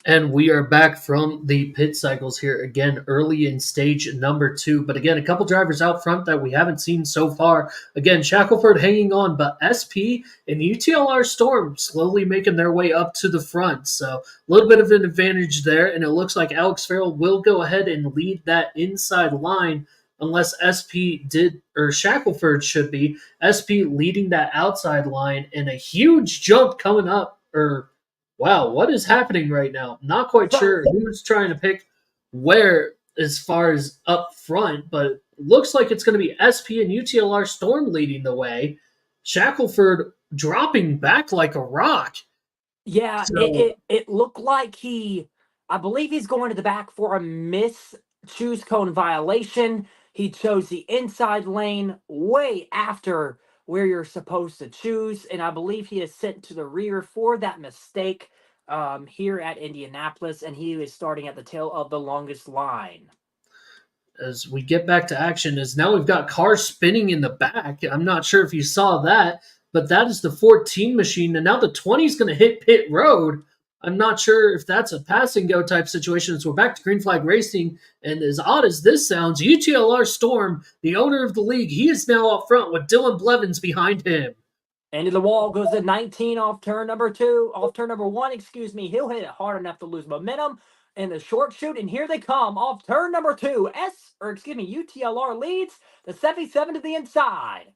And we are back from the pit cycles here again, early in stage number 2. But again, a couple drivers out front that we haven't seen so far. Again, Shackelford hanging on, but SP and UTLR Storm slowly making their way up to the front. So a little bit of an advantage there. And it looks like Alex Farrell will go ahead and lead that inside line unless SP did, or Shackelford should be. SP leading that outside line, and a huge jump coming up, wow, what is happening right now? Not quite sure who's trying to pick where as far as up front, but it looks like it's going to be SP and UTLR Storm leading the way. Shackelford dropping back like a rock. Yeah, it looked like I believe he's going to the back for a choose cone violation. He chose the inside lane way after where you're supposed to choose, and I believe he is sent to the rear for that mistake here at Indianapolis, and he is starting at the tail of the longest line. As we get back to action, is now we've got cars spinning in the back. I'm not sure if you saw that, but that is the 14 machine, and now the 20 is going to hit pit road. I'm not sure if that's a pass and go type situation. So we're back to green flag racing, and as odd as this sounds, UTLR Storm, the owner of the league, he is now up front with Dylan Blevins behind him. Into the wall goes the 19 off turn number 1, excuse me. He'll hit it hard enough to lose momentum in the short shoot, and here they come off turn number 2. UTLR leads the 77 to the inside.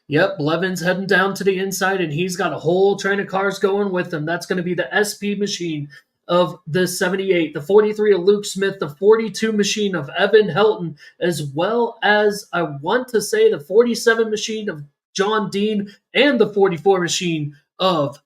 Yep, Blevins heading down to the inside, and he's got a whole train of cars going with him. That's going to be the SP machine of the 78, the 43 of Luke Smith, the 42 machine of Evan Helton, as well as, I want to say, the 47 machine of John Dean, and the 44 machine of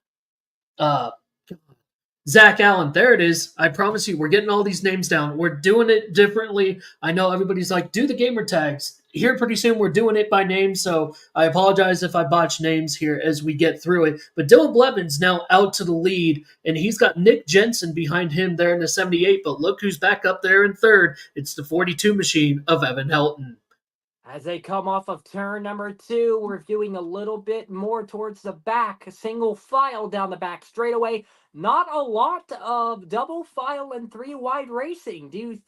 Zach Allen. There it is. I promise you, we're getting all these names down. We're doing it differently. I know everybody's like, do the gamer tags. Here pretty soon we're doing it by name, so I apologize if I botch names here as we get through it. But Dylan Blevins now out to the lead, and he's got Nick Jensen behind him there in the 78, but look who's back up there in third. It's the 42 machine of Evan Helton. As they come off of turn number 2, we're viewing a little bit more towards the back, a single file down the back straightaway. Not a lot of double file and 3 wide racing. We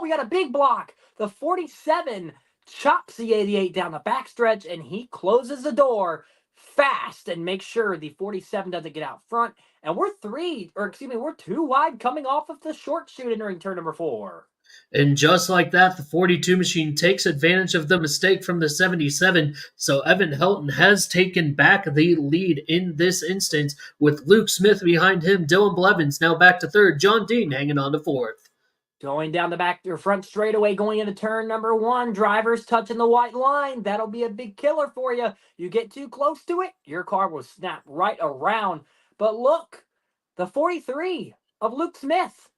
got a big block. The 47 chops the 88 down the backstretch, and he closes the door fast and makes sure the 47 doesn't get out front. And we're 2 wide coming off of the short shoot entering turn number 4. And just like that, the 42 machine takes advantage of the mistake from the 77. So Evan Helton has taken back the lead in this instance with Luke Smith behind him. Dylan Blevins now back to third. John Dean hanging on to fourth. Going down the back or front straightaway, going into turn number 1, drivers touching the white line. That'll be a big killer for you. You get too close to it, your car will snap right around. But look, the 43 of Luke Smith,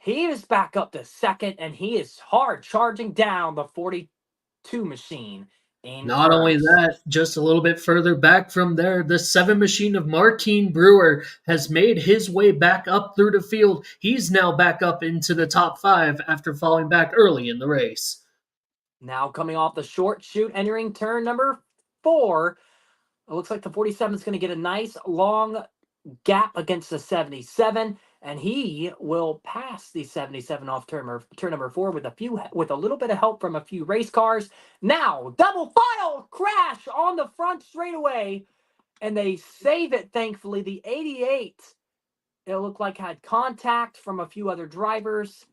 he is back up to second, and he is hard charging down the 42 machine. in Not only first. that, just a little bit further back from there, the 7 machine of Marquine Brewer has made his way back up through the field. He's now back up into the top 5 after falling back early in the race. Now coming off the short chute, entering turn number 4. It looks like the 47 is going to get a nice long gap against the 77, and he will pass the 77 off turn number 4 with a little bit of help from a few race cars. Now double file crash on the front straightaway, and they save it. Thankfully, the 88, it looked like, had contact from a few other drivers,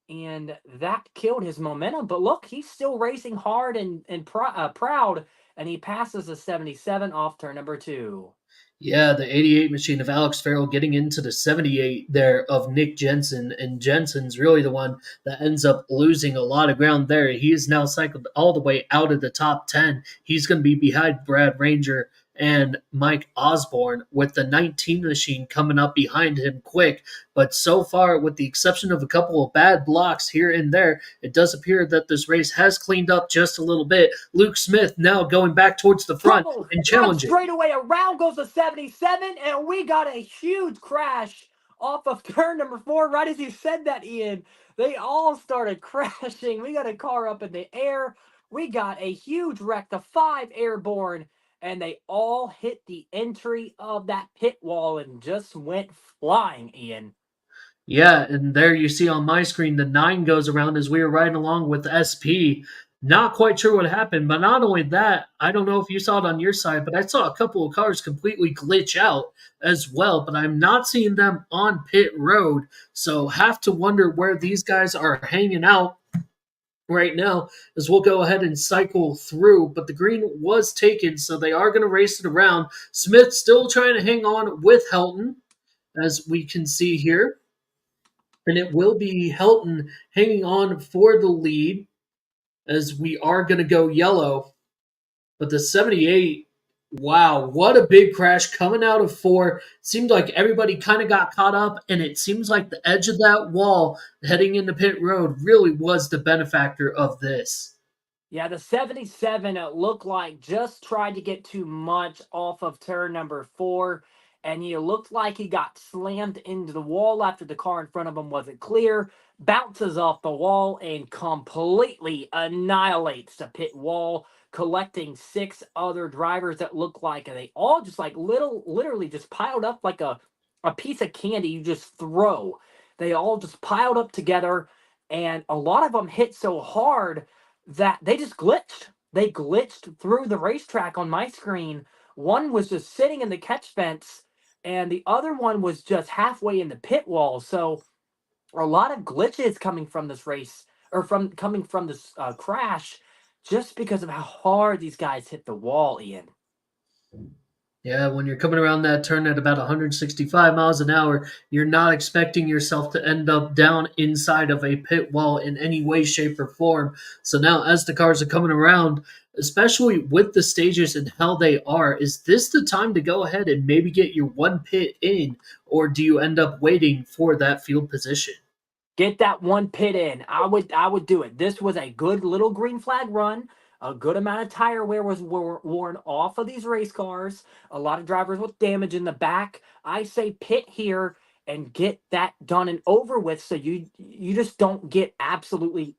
and that killed his momentum. But look, he's still racing hard and proud, and he passes the 77 off turn number 2. Yeah, the 88 machine of Alex Farrell getting into the 78 there of Nick Jensen, and Jensen's really the one that ends up losing a lot of ground there. He is now cycled all the way out of the top 10. He's going to be behind Brad Ranger and Mike Osborne, with the 19 machine coming up behind him quick. But so far, with the exception of a couple of bad blocks here and there, it does appear that this race has cleaned up just a little bit. Luke Smith now going back towards the front Trouble. and challenging. Straight away, around goes the 77, and we got a huge crash off of turn number 4. Right as you said that, Ian, they all started crashing. We got a car up in the air. We got a huge wreck, the 5 airborne, and they all hit the entry of that pit wall and just went flying, Ian. Yeah, and there you see on my screen the 9 goes around as we were riding along with SP. Not quite sure what happened, but not only that, I don't know if you saw it on your side, but I saw a couple of cars completely glitch out as well, but I'm not seeing them on pit road, so have to wonder where these guys are hanging out right now as we'll go ahead and cycle through. But the green was taken, so they are going to race it around. Smith still trying to hang on with Helton, as we can see here. And it will be Helton hanging on for the lead, as we are going to go yellow. But the 78, wow, what a big crash coming out of 4. Seemed like everybody kind of got caught up, and it seems like the edge of that wall heading into pit road really was the benefactor of this. Yeah, the 77, it looked like, just tried to get too much off of turn number 4, and he looked like he got slammed into the wall after the car in front of him wasn't clear, bounces off the wall, and completely annihilates the pit wall, collecting 6 other drivers that look like, and they all just like literally just piled up like a piece of candy you just throw. They all just piled up together, and a lot of them hit so hard that they just glitched. They glitched through the racetrack on my screen. One was just sitting in the catch fence, and the other one was just halfway in the pit wall. So a lot of glitches coming from this race, or coming from this crash, just because of how hard these guys hit the wall, Ian. Yeah, when you're coming around that turn at about 165 miles an hour, you're not expecting yourself to end up down inside of a pit wall in any way, shape, or form. So now, as the cars are coming around, especially with the stages and how they are, is this the time to go ahead and maybe get your one pit in, or do you end up waiting for that field position? Get that one pit in. I would do it. This was a good little green flag run. A good amount of tire wear was worn off of these race cars. A lot of drivers with damage in the back. I say pit here and get that done and over with, so you just don't get absolutely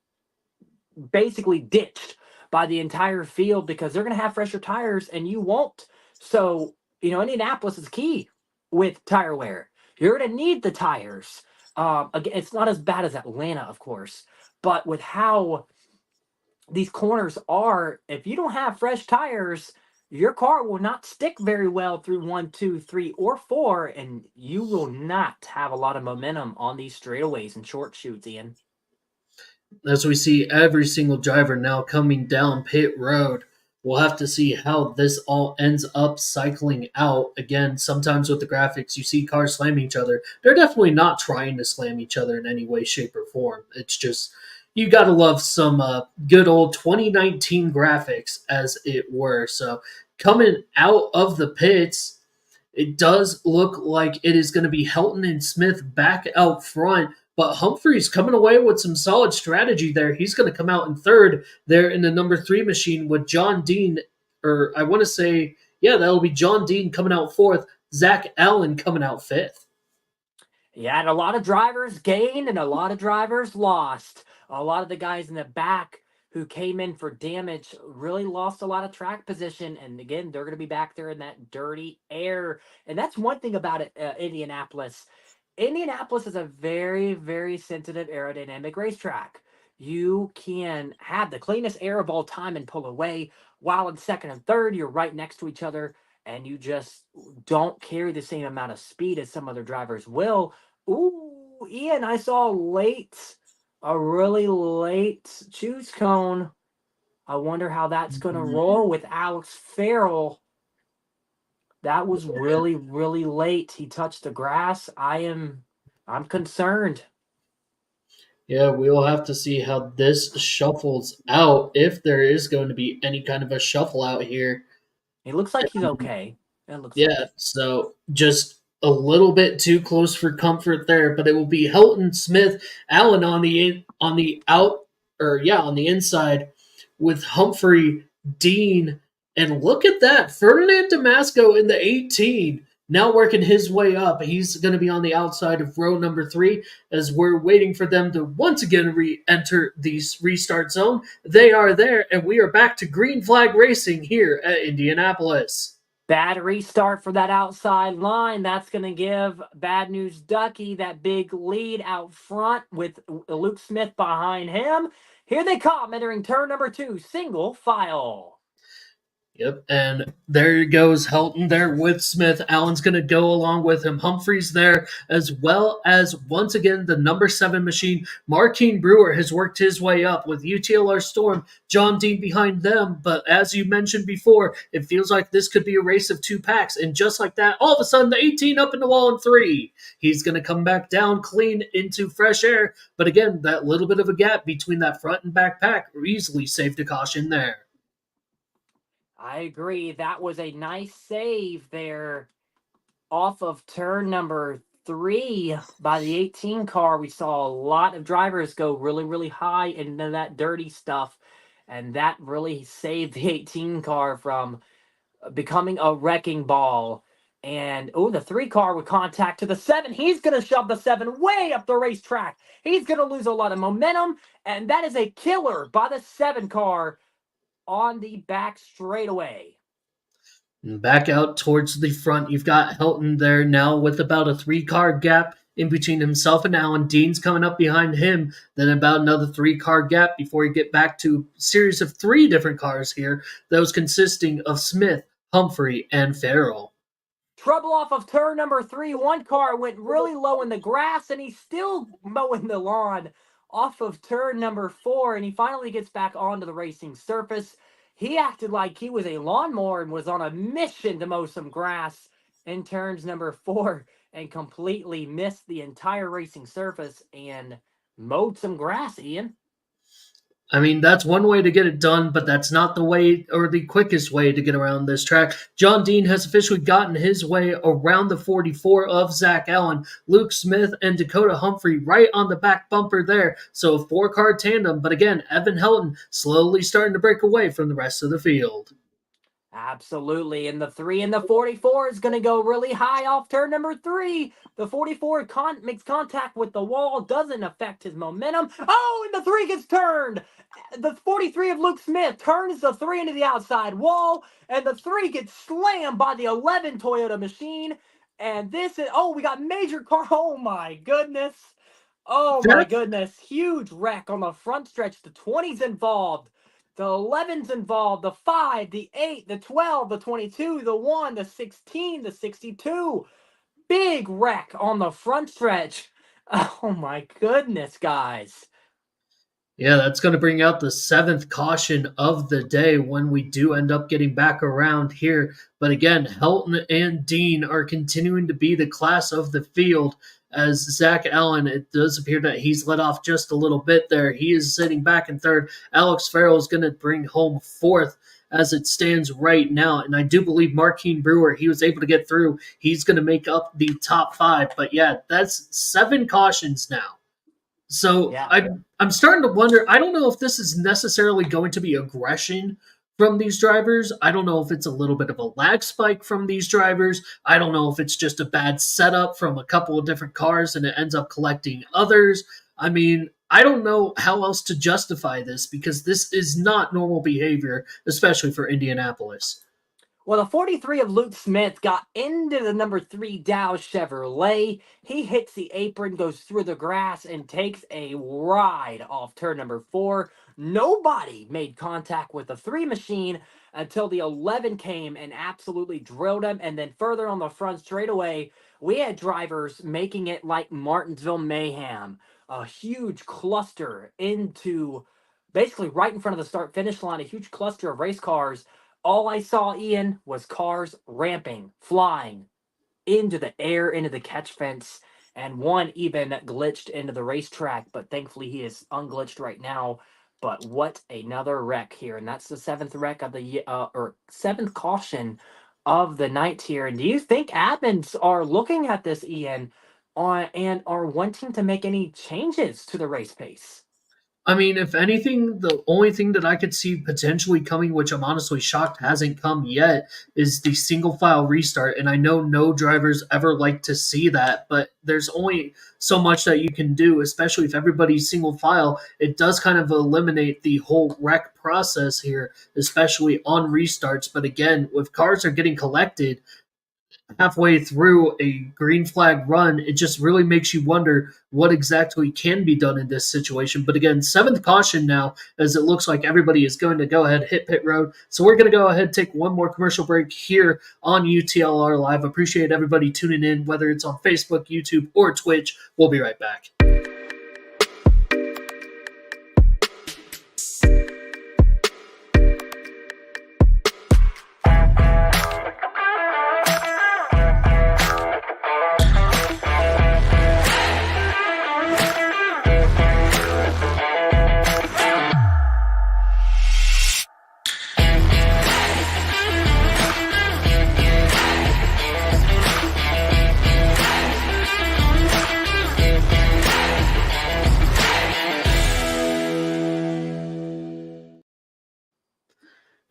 basically ditched by the entire field, because they're going to have fresher tires and you won't. So, Indianapolis is key with tire wear. You're going to need the tires. Again, it's not as bad as Atlanta, of course, but with how these corners are, if you don't have fresh tires, your car will not stick very well through 1, 2, 3, or 4, and you will not have a lot of momentum on these straightaways and short chutes, Ian. As we see every single driver now coming down pit road, we'll have to see how this all ends up cycling out. Again, sometimes with the graphics, you see cars slam each other. They're definitely not trying to slam each other in any way, shape, or form. It's just, you got to love some good old 2019 graphics, as it were. So coming out of the pits, it does look like it is going to be Helton and Smith back out front, But Humphrey's coming away with some solid strategy there. He's going to come out in third there in the number 3 machine with John Dean, or I want to say, yeah, that'll be John Dean coming out fourth, Zach Allen coming out fifth. Yeah, and a lot of drivers gained and a lot of drivers lost. A lot of the guys in the back who came in for damage really lost a lot of track position. And again, they're going to be back there in that dirty air. And that's one thing about it, Indianapolis. Indianapolis is a very, very sensitive aerodynamic racetrack. You can have the cleanest air of all time and pull away, while in second and third, you're right next to each other, and you just don't carry the same amount of speed as some other drivers will. Ooh, Ian, I saw a really late choose cone. I wonder how that's going to roll with Alex Farrell. That was really, really late. He touched the grass. I'm concerned. Yeah, we will have to see how this shuffles out, if there is going to be any kind of a shuffle out here. It looks like he's okay. It looks Yeah, like. so just a little bit too close for comfort there, but it will be Helton, Smith, Allen on the inside with Humphrey, Dean, and look at that, Ferdinand Damasco in the 18, now working his way up. He's going to be on the outside of row number 3 as we're waiting for them to once again re-enter the restart zone. They are there, and we are back to green flag racing here at Indianapolis. Bad restart for that outside line. That's going to give Bad News Ducky that big lead out front with Luke Smith behind him. Here they come, entering turn number 2, single file. Yep, and there goes Helton there with Smith. Allen's going to go along with him. Humphrey's there, as well as, once again, the number 7 machine. Marquine Brewer has worked his way up with UTLR Storm, John Dean behind them. But as you mentioned before, it feels like this could be a race of 2 packs. And just like that, all of a sudden, the 18 up in the wall in 3. He's going to come back down clean into fresh air. But again, that little bit of a gap between that front and back pack easily saved a caution there. I agree. That was a nice save there off of turn number 3 by the 18 car. We saw a lot of drivers go really, really high into that dirty stuff, and that really saved the 18 car from becoming a wrecking ball. And, the 3 car with contact to the 7. He's going to shove the 7 way up the racetrack. He's going to lose a lot of momentum, and that is a killer by the 7 car on the back straightaway. Back out towards the front, you've got Helton there now with about a 3-car gap in between himself and Allen. Dean's coming up behind him, then about another 3-car gap before you get back to a series of 3 different cars here, those consisting of Smith, Humphrey, and Farrell. Trouble off of turn number 3. 1 car went really low in the grass, and he's still mowing the lawn off of turn number 4, and he finally gets back onto the racing surface. He acted like he was a lawnmower and was on a mission to mow some grass in turns number 4 and completely missed the entire racing surface and mowed some grass, Ian. I mean, that's one way to get it done, but that's not the way or the quickest way to get around this track. John Dean has officially gotten his way around the 44 of Zach Allen, Luke Smith, and Dakota Humphrey right on the back bumper there. So a 4-car tandem, but again, Evan Helton slowly starting to break away from the rest of the field. Absolutely, and the 3 and the 44 is going to go really high off turn number 3. The 44 makes contact with the wall, doesn't affect his momentum. Oh, and the 3 gets turned. The 43 of Luke Smith turns the 3 into the outside wall, and the 3 gets slammed by the 11 Toyota machine. And this is, we got major car. Oh, my goodness. Oh, my goodness. Huge wreck on the front stretch. The 20's involved. The 11's involved, the 5, the 8, the 12, the 22, the 1, the 16, the 62. Big wreck on the front stretch. Oh my goodness, guys. Yeah, that's going to bring out the 7th caution of the day when we do end up getting back around here. But again, Helton and Dean are continuing to be the class of the field. As Zach Allen, it does appear that he's let off just a little bit there. He is sitting back in 3rd. Alex Farrell is going to bring home 4th as it stands right now. And I do believe Marquine Brewer, he was able to get through. He's going to make up the top 5. But yeah, that's 7 cautions now. So Yeah. I'm starting to wonder. I don't know if this is necessarily going to be aggression from these drivers. I don't know if it's a little bit of a lag spike from these drivers. I don't know if it's just a bad setup from a couple of different cars and it ends up collecting others. I mean, I don't know how else to justify this because this is not normal behavior, especially for Indianapolis. Well, the 43 of Luke Smith got into the number 3 Dow Chevrolet. He hits the apron, goes through the grass, and takes a ride off turn number 4. Nobody made contact with the 3 machine until the 11 came and absolutely drilled him. And then further on the front straightaway, we had drivers making it like Martinsville Mayhem. A huge cluster into basically right in front of the start finish line, a huge cluster of race cars. All I saw, Ian, was cars ramping, flying into the air, into the catch fence, and one even glitched into the racetrack. But thankfully, he is unglitched right now. But what another wreck here, and that's the 7th wreck of the or 7th caution of the night here. And do you think admins are looking at this, Ian, and are wanting to make any changes to the race pace? I mean, if anything, the only thing that I could see potentially coming, which I'm honestly shocked hasn't come yet, is the single file restart. And I know no drivers ever like to see that, but there's only so much that you can do, especially if everybody's single file. It does kind of eliminate the whole wreck process here, especially on restarts. But again, if cars are getting collected halfway through a green flag run, it just really makes you wonder what exactly can be done in this situation. But again, 7th caution now, as it looks like everybody is going to go ahead hit pit road. So we're going to go ahead take one more commercial break here on UTLR Live. Appreciate everybody tuning in, whether it's on Facebook, YouTube, or Twitch. We'll be right back.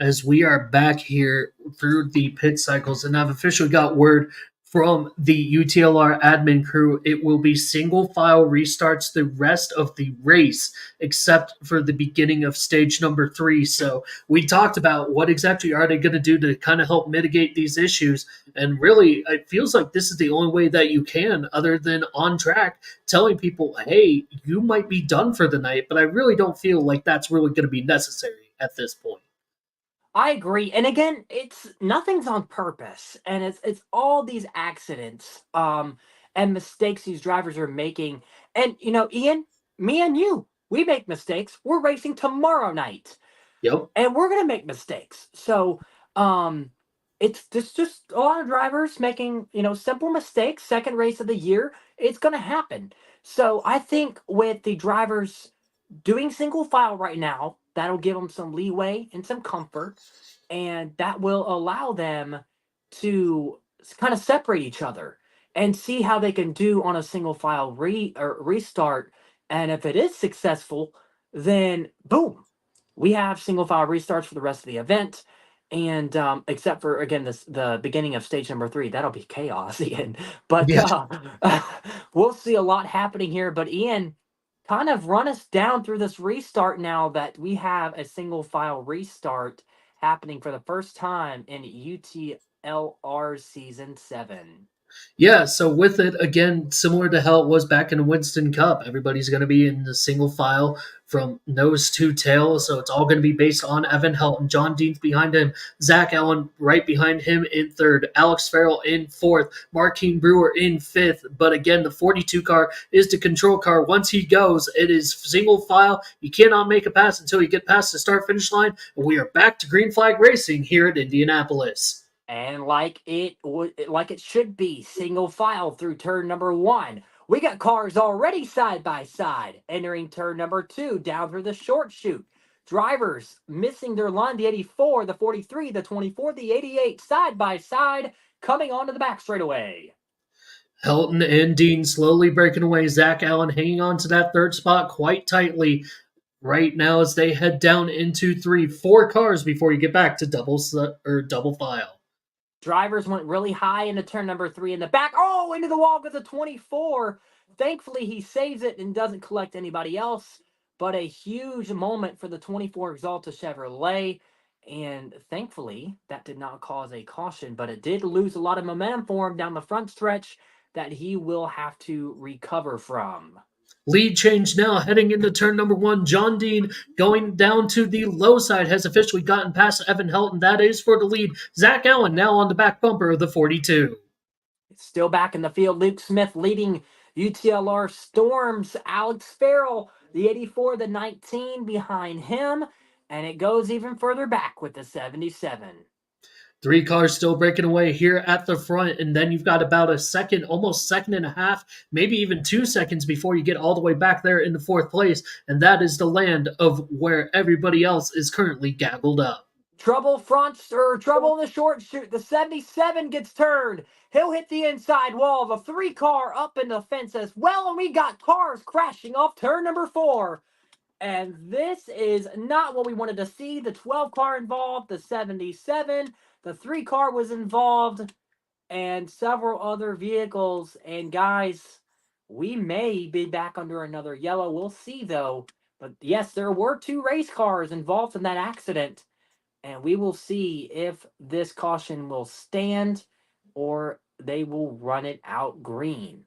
As we are back here through the pit cycles, and I've officially got word from the UTLR admin crew. It will be single file restarts the rest of the race, except for the beginning of stage number 3. So we talked about what exactly are they going to do to kind of help mitigate these issues. And really, it feels like this is the only way that you can, other than on track, telling people, hey, you might be done for the night. But I really don't feel like that's really going to be necessary at this point. I agree. And again, it's nothing's on purpose. And it's all these accidents and mistakes these drivers are making. And you know, Ian, me and you, we make mistakes. We're racing tomorrow night. Yep. And we're gonna make mistakes. So it's just a lot of drivers making, simple mistakes, second race of the year. It's gonna happen. So I think with the drivers doing single file right now, that'll give them some leeway and some comfort, and that will allow them to kind of separate each other and see how they can do on a single file restart. And if it is successful, then boom, we have single file restarts for the rest of the event. And except for again the beginning of stage number 3, that'll be chaos, Ian. But Yeah. we'll see a lot happening here. But Ian, kind of run us down through this restart now that we have a single file restart happening for the first time in UTLR Season 7. Yeah, so with it, again, similar to how it was back in the Winston Cup, everybody's going to be in the single file from nose to tail, so it's all going to be based on Evan Helton. John Dean's behind him, Zach Allen right behind him in 3rd, Alex Farrell in 4th, Marquine Brewer in 5th, but again, the 42 car is the control car. Once he goes, it is single file. You cannot make a pass until you get past the start-finish line, and we are back to green flag racing here at Indianapolis. And like it should be, single file through turn number 1. We got cars already side by side entering turn number 2 down through the short chute. Drivers missing their line, the 84, the 43, the 24, the 88 side by side coming onto the back straightaway. Helton and Dean slowly breaking away. Zach Allen hanging on to that third spot quite tightly right now as they head down into 4 cars before you get back to double file. Drivers went really high into turn number 3 in the back. Oh, into the wall with a 24. Thankfully, he saves it and doesn't collect anybody else. But a huge moment for the 24 Exalta Chevrolet. And thankfully, that did not cause a caution, but it did lose a lot of momentum for him down the front stretch that he will have to recover from. Lead change now heading into turn number 1. John Dean going down to the low side has officially gotten past Evan Helton. That is for the lead. Zach Allen now on the back bumper of the 42. Still back in the field, Luke Smith leading UTLR Storms. Alex Farrell, the 84, the 19 behind him. And it goes even further back with the 77. 3 cars still breaking away here at the front, and then you've got about a second, almost second and a half, maybe even 2 seconds before you get all the way back there in the 4th place, and that is the land of where everybody else is currently gaggled up. Trouble in the short shoot. The 77 gets turned. He'll hit the inside wall. The 3 car up in the fence as well, and we got cars crashing off turn number 4. And this is not what we wanted to see. The 12 car involved, the 77, the 3 car was involved, and several other vehicles. And guys, we may be back under another yellow. We'll see though. But yes, there were 2 race cars involved in that accident. And we will see if this caution will stand or they will run it out green.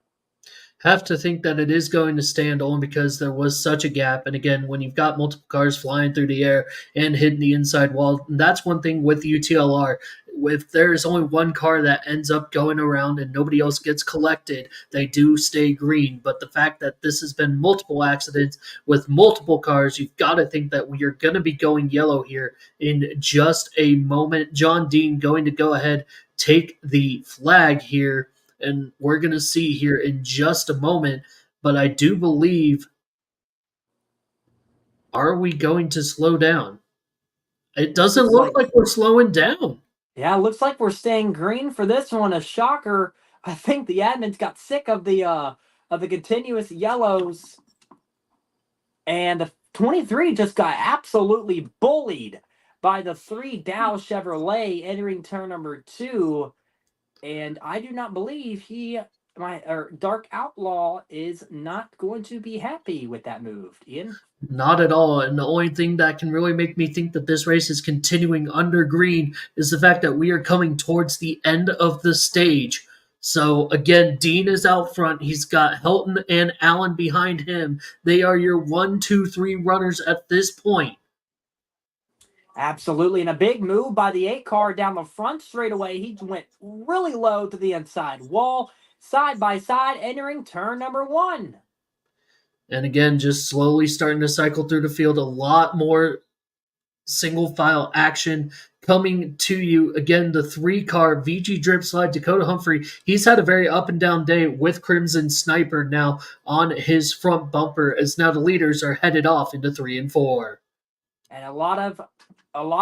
Have to think that it is going to stand only because there was such a gap. And again, when you've got multiple cars flying through the air and hitting the inside wall, that's one thing with UTLR. If there's only one car that ends up going around and nobody else gets collected, they do stay green. But the fact that this has been multiple accidents with multiple cars, you've got to think that we are going to be going yellow here in just a moment. John Dean going to go ahead, take the flag here. And we're going to see here in just a moment. But I do believe, are we going to slow down? It doesn't look like we're slowing down. Yeah, it looks like we're staying green for this one. A shocker. I think the admins got sick of the continuous yellows. And the 23 just got absolutely bullied by the 3 Dow Chevrolet entering turn number 2. And I do not believe Dark Outlaw is not going to be happy with that move, Ian. Not at all. And the only thing that can really make me think that this race is continuing under green is the fact that we are coming towards the end of the stage. So again, Dean is out front. He's got Helton and Allen behind him. They are your 1, 2, 3 runners at this point. Absolutely. And a big move by the 8 car down the front straightaway. He went really low to the inside wall, side by side, entering turn number 1. And again, just slowly starting to cycle through the field. A lot more single file action coming to you. Again, the 3 car VG Drip Slide, Dakota Humphrey. He's had a very up and down day with Crimson Sniper now on his front bumper, as now the leaders are headed off into 3 and 4. And a lot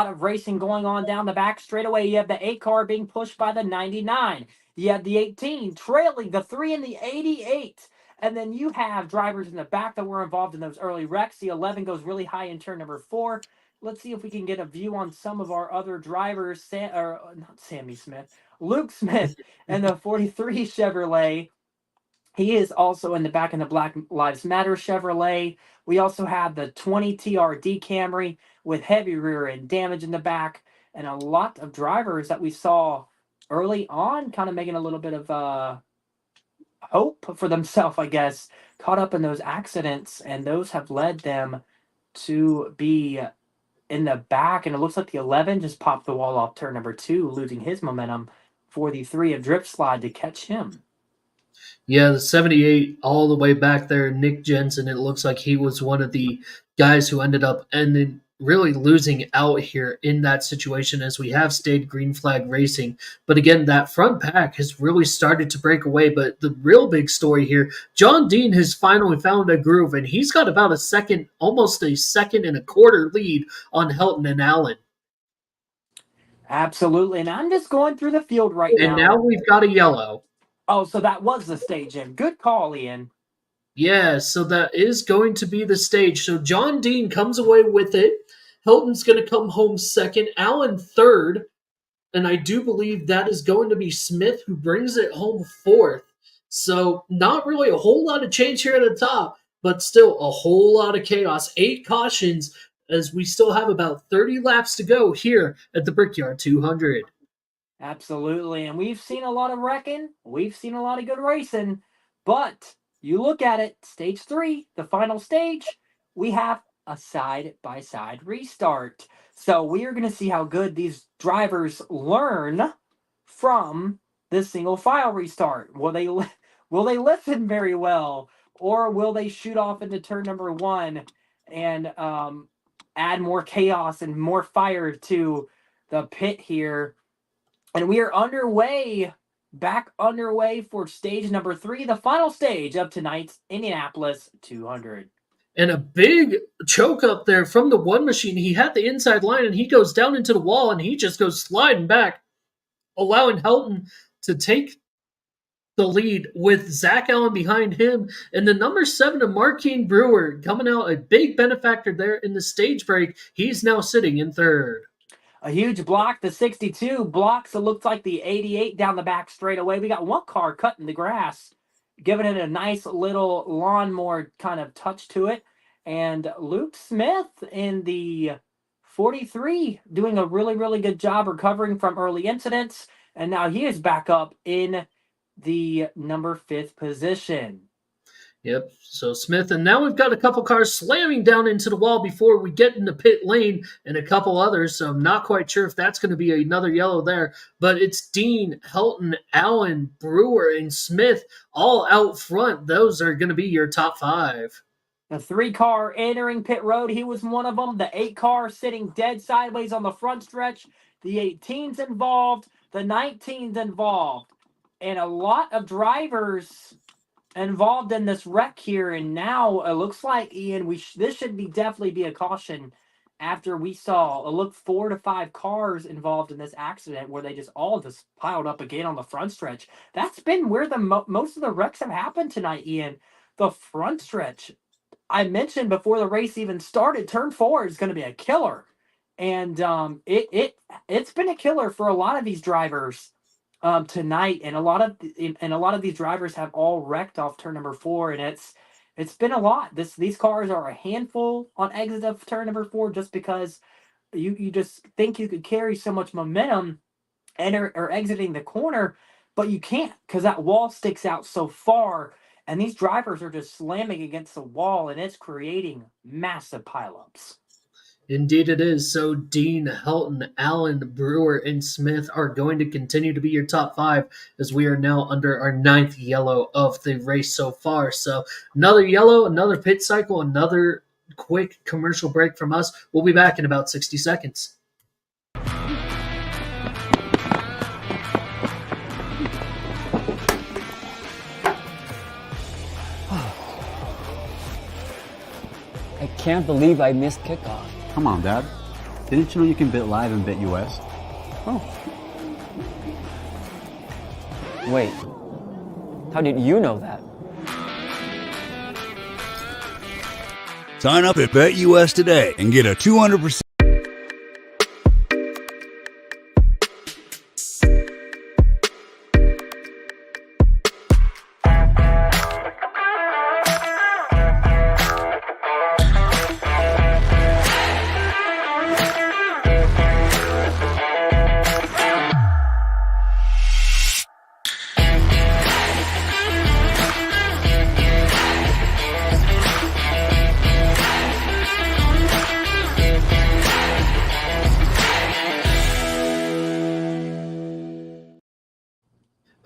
of racing going on down the back straightaway. You have the 8 car being pushed by the 99. You have the 18 trailing the 3 and the 88. And then you have drivers in the back that were involved in those early wrecks. The 11 goes really high in turn number 4. Let's see if we can get a view on some of our other drivers. Luke Smith and the 43 Chevrolet. He is also in the back in the Black Lives Matter Chevrolet. We also have the 20 TRD Camry with heavy rear end damage in the back. And a lot of drivers that we saw early on kind of making a little bit of hope for themselves, I guess, caught up in those accidents. And those have led them to be in the back. And it looks like the 11 just popped the wall off turn number 2, losing his momentum for the 3 of Drip Slide to catch him. Yeah, the 78 all the way back there, Nick Jensen, it looks like he was one of the guys who ended up really losing out here in that situation, as we have stayed green flag racing. But again, that front pack has really started to break away. But the real big story here, John Dean has finally found a groove, and he's got about almost a second and a quarter lead on Helton and Allen. Absolutely. And I'm just going through the field right now. And now we've got a yellow. Oh, so that was the stage in. Good call, Ian. Yeah, so that is going to be the stage. So John Dean comes away with it. Hilton's going to come home second. Allen third. And I do believe that is going to be Smith who brings it home fourth. So not really a whole lot of change here at the top, but still a whole lot of chaos. 8 cautions as we still have about 30 laps to go here at the Brickyard 200. Absolutely. And we've seen a lot of wrecking. We've seen a lot of good racing. But you look at it, stage 3, the final stage, we have a side-by-side restart. So we are going to see how good these drivers learn from this single file restart. Will they listen very well, or will they shoot off into turn number 1 and add more chaos and more fire to the pit here? And we are back underway for stage number 3, the final stage of tonight's Indianapolis 200. And a big choke up there from the one machine. He had the inside line and he goes down into the wall and he just goes sliding back, allowing Helton to take the lead with Zach Allen behind him. And the number 7 of Marquine Brewer coming out a big benefactor there in the stage break. He's now sitting in third. A huge block. The 62 blocks. It looks like the 88 down the back straightaway. We got one car cutting the grass, giving it a nice little lawnmower kind of touch to it. And Luke Smith in the 43 doing a really, really good job recovering from early incidents. And now he is back up in the number 5th position. Yep, so Smith, and now we've got a couple cars slamming down into the wall before we get into pit lane and a couple others, so I'm not quite sure if that's going to be another yellow there, but it's Dean, Helton, Allen, Brewer, and Smith all out front. Those are going to be your top 5. The 3 car entering pit road, he was one of them. The 8 car sitting dead sideways on the front stretch. The 18's involved, the 19's involved, and a lot of drivers involved in this wreck here. And now it looks like, Ian, this should definitely be a caution after we saw 4 to 5 cars involved in this accident where they just all piled up again on the front stretch. That's been where the most of the wrecks have happened tonight, Ian. The front stretch. I mentioned before the race even started, turn 4 is going to be a killer. And it's been a killer for a lot of these drivers tonight, and a lot of these drivers have all wrecked off turn number 4, and it's been a lot. These cars are a handful on exit of turn number 4 just because you just think you could carry so much momentum and are exiting the corner, but you can't because that wall sticks out so far, and these drivers are just slamming against the wall, and it's creating massive pileups. Indeed it is. So Dean, Helton, Allen, Brewer, and Smith are going to continue to be your top 5 as we are now under our 9th yellow of the race so far. So another yellow, another pit cycle, another quick commercial break from us. We'll be back in about 60 seconds. I can't believe I missed kickoff. Come on, Dad. Didn't you know you can bet live and bet US? Oh. Wait. How did you know that? Sign up at BetUS today and get a 200%.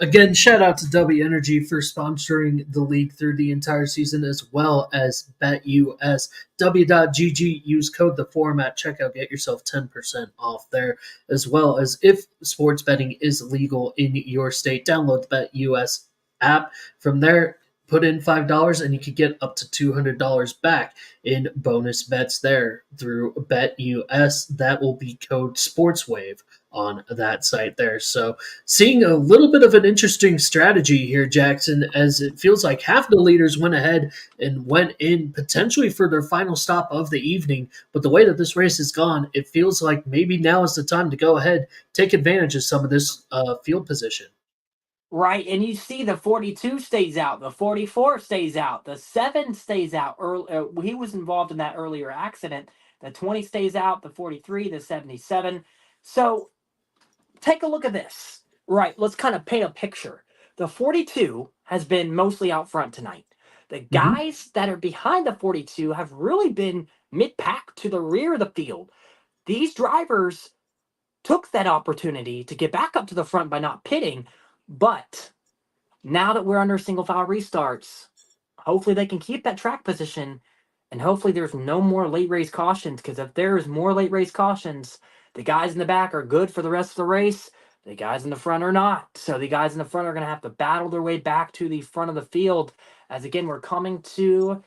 Again, shout out to Dubby Energy for sponsoring the league through the entire season, as well as BetUS. W.GG, use code the forum at checkout, get yourself 10% off there, as well as if sports betting is legal in your state, download the BetUS app. From there, put in $5 and you could get up to $200 back in bonus bets there through BetUS. That will be code SportsWave on that site there. So seeing a little bit of an interesting strategy here, Jackson, as it feels like half the leaders went ahead and went in potentially for their final stop of the evening. But the way that this race has gone, it feels like maybe now is the time to go ahead, take advantage of some of this field position. Right, and you see the 42 stays out, the 44 stays out, the 7 stays out. He was involved in that earlier accident. The 20 stays out, the 43, the 77. So take a look at this. Right, let's kind of paint a picture. The 42 has been mostly out front tonight. The guys that are behind the 42 have really been mid-pack to the rear of the field. These drivers took that opportunity to get back up to the front by not pitting, but now that we're under single file restarts, hopefully they can keep that track position, and hopefully there's no more late race cautions, because if there's more late race cautions, the guys in the back are good for the rest of the race. The guys in the front are not. So the guys in the front are going to have to battle their way back to the front of the field, as again, we're coming to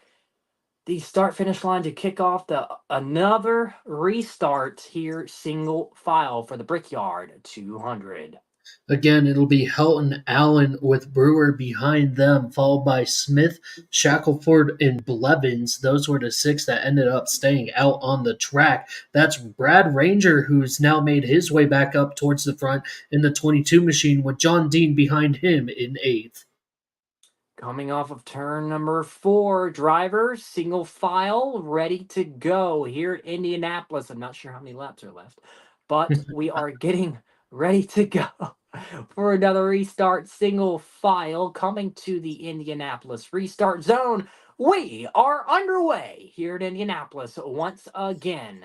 the start-finish line to kick off another restart here, single file for the Brickyard 200. Again, it'll be Helton, Allen with Brewer behind them, followed by Smith, Shackelford, and Blevins. Those were the 6 that ended up staying out on the track. That's Brad Ranger, who's now made his way back up towards the front in the 22 machine, with John Dean behind him in 8th. Coming off of turn number 4, drivers, single file, ready to go here at Indianapolis. I'm not sure how many laps are left, but we are getting ready to go for another restart, single file, coming to the Indianapolis restart zone. We are underway here at Indianapolis once again.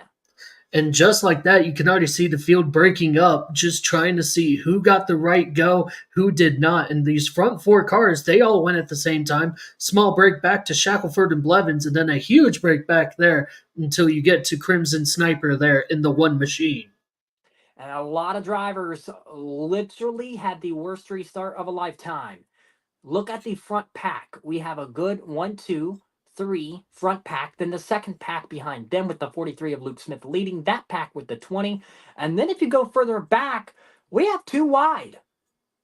And just like that, you can already see the field breaking up, just trying to see who got the right go, who did not. And these front 4 cars, they all went at the same time. Small break back to Shackelford and Blevins, and then a huge break back there until you get to Crimson Sniper there in the 1 machine. And a lot of drivers literally had the worst restart of a lifetime. Look at the front pack. We have a good 1, 2, 3 front pack. Then the second pack behind them with the 43 of Luke Smith leading that pack with the 20. And then if you go further back, we have 2 wide.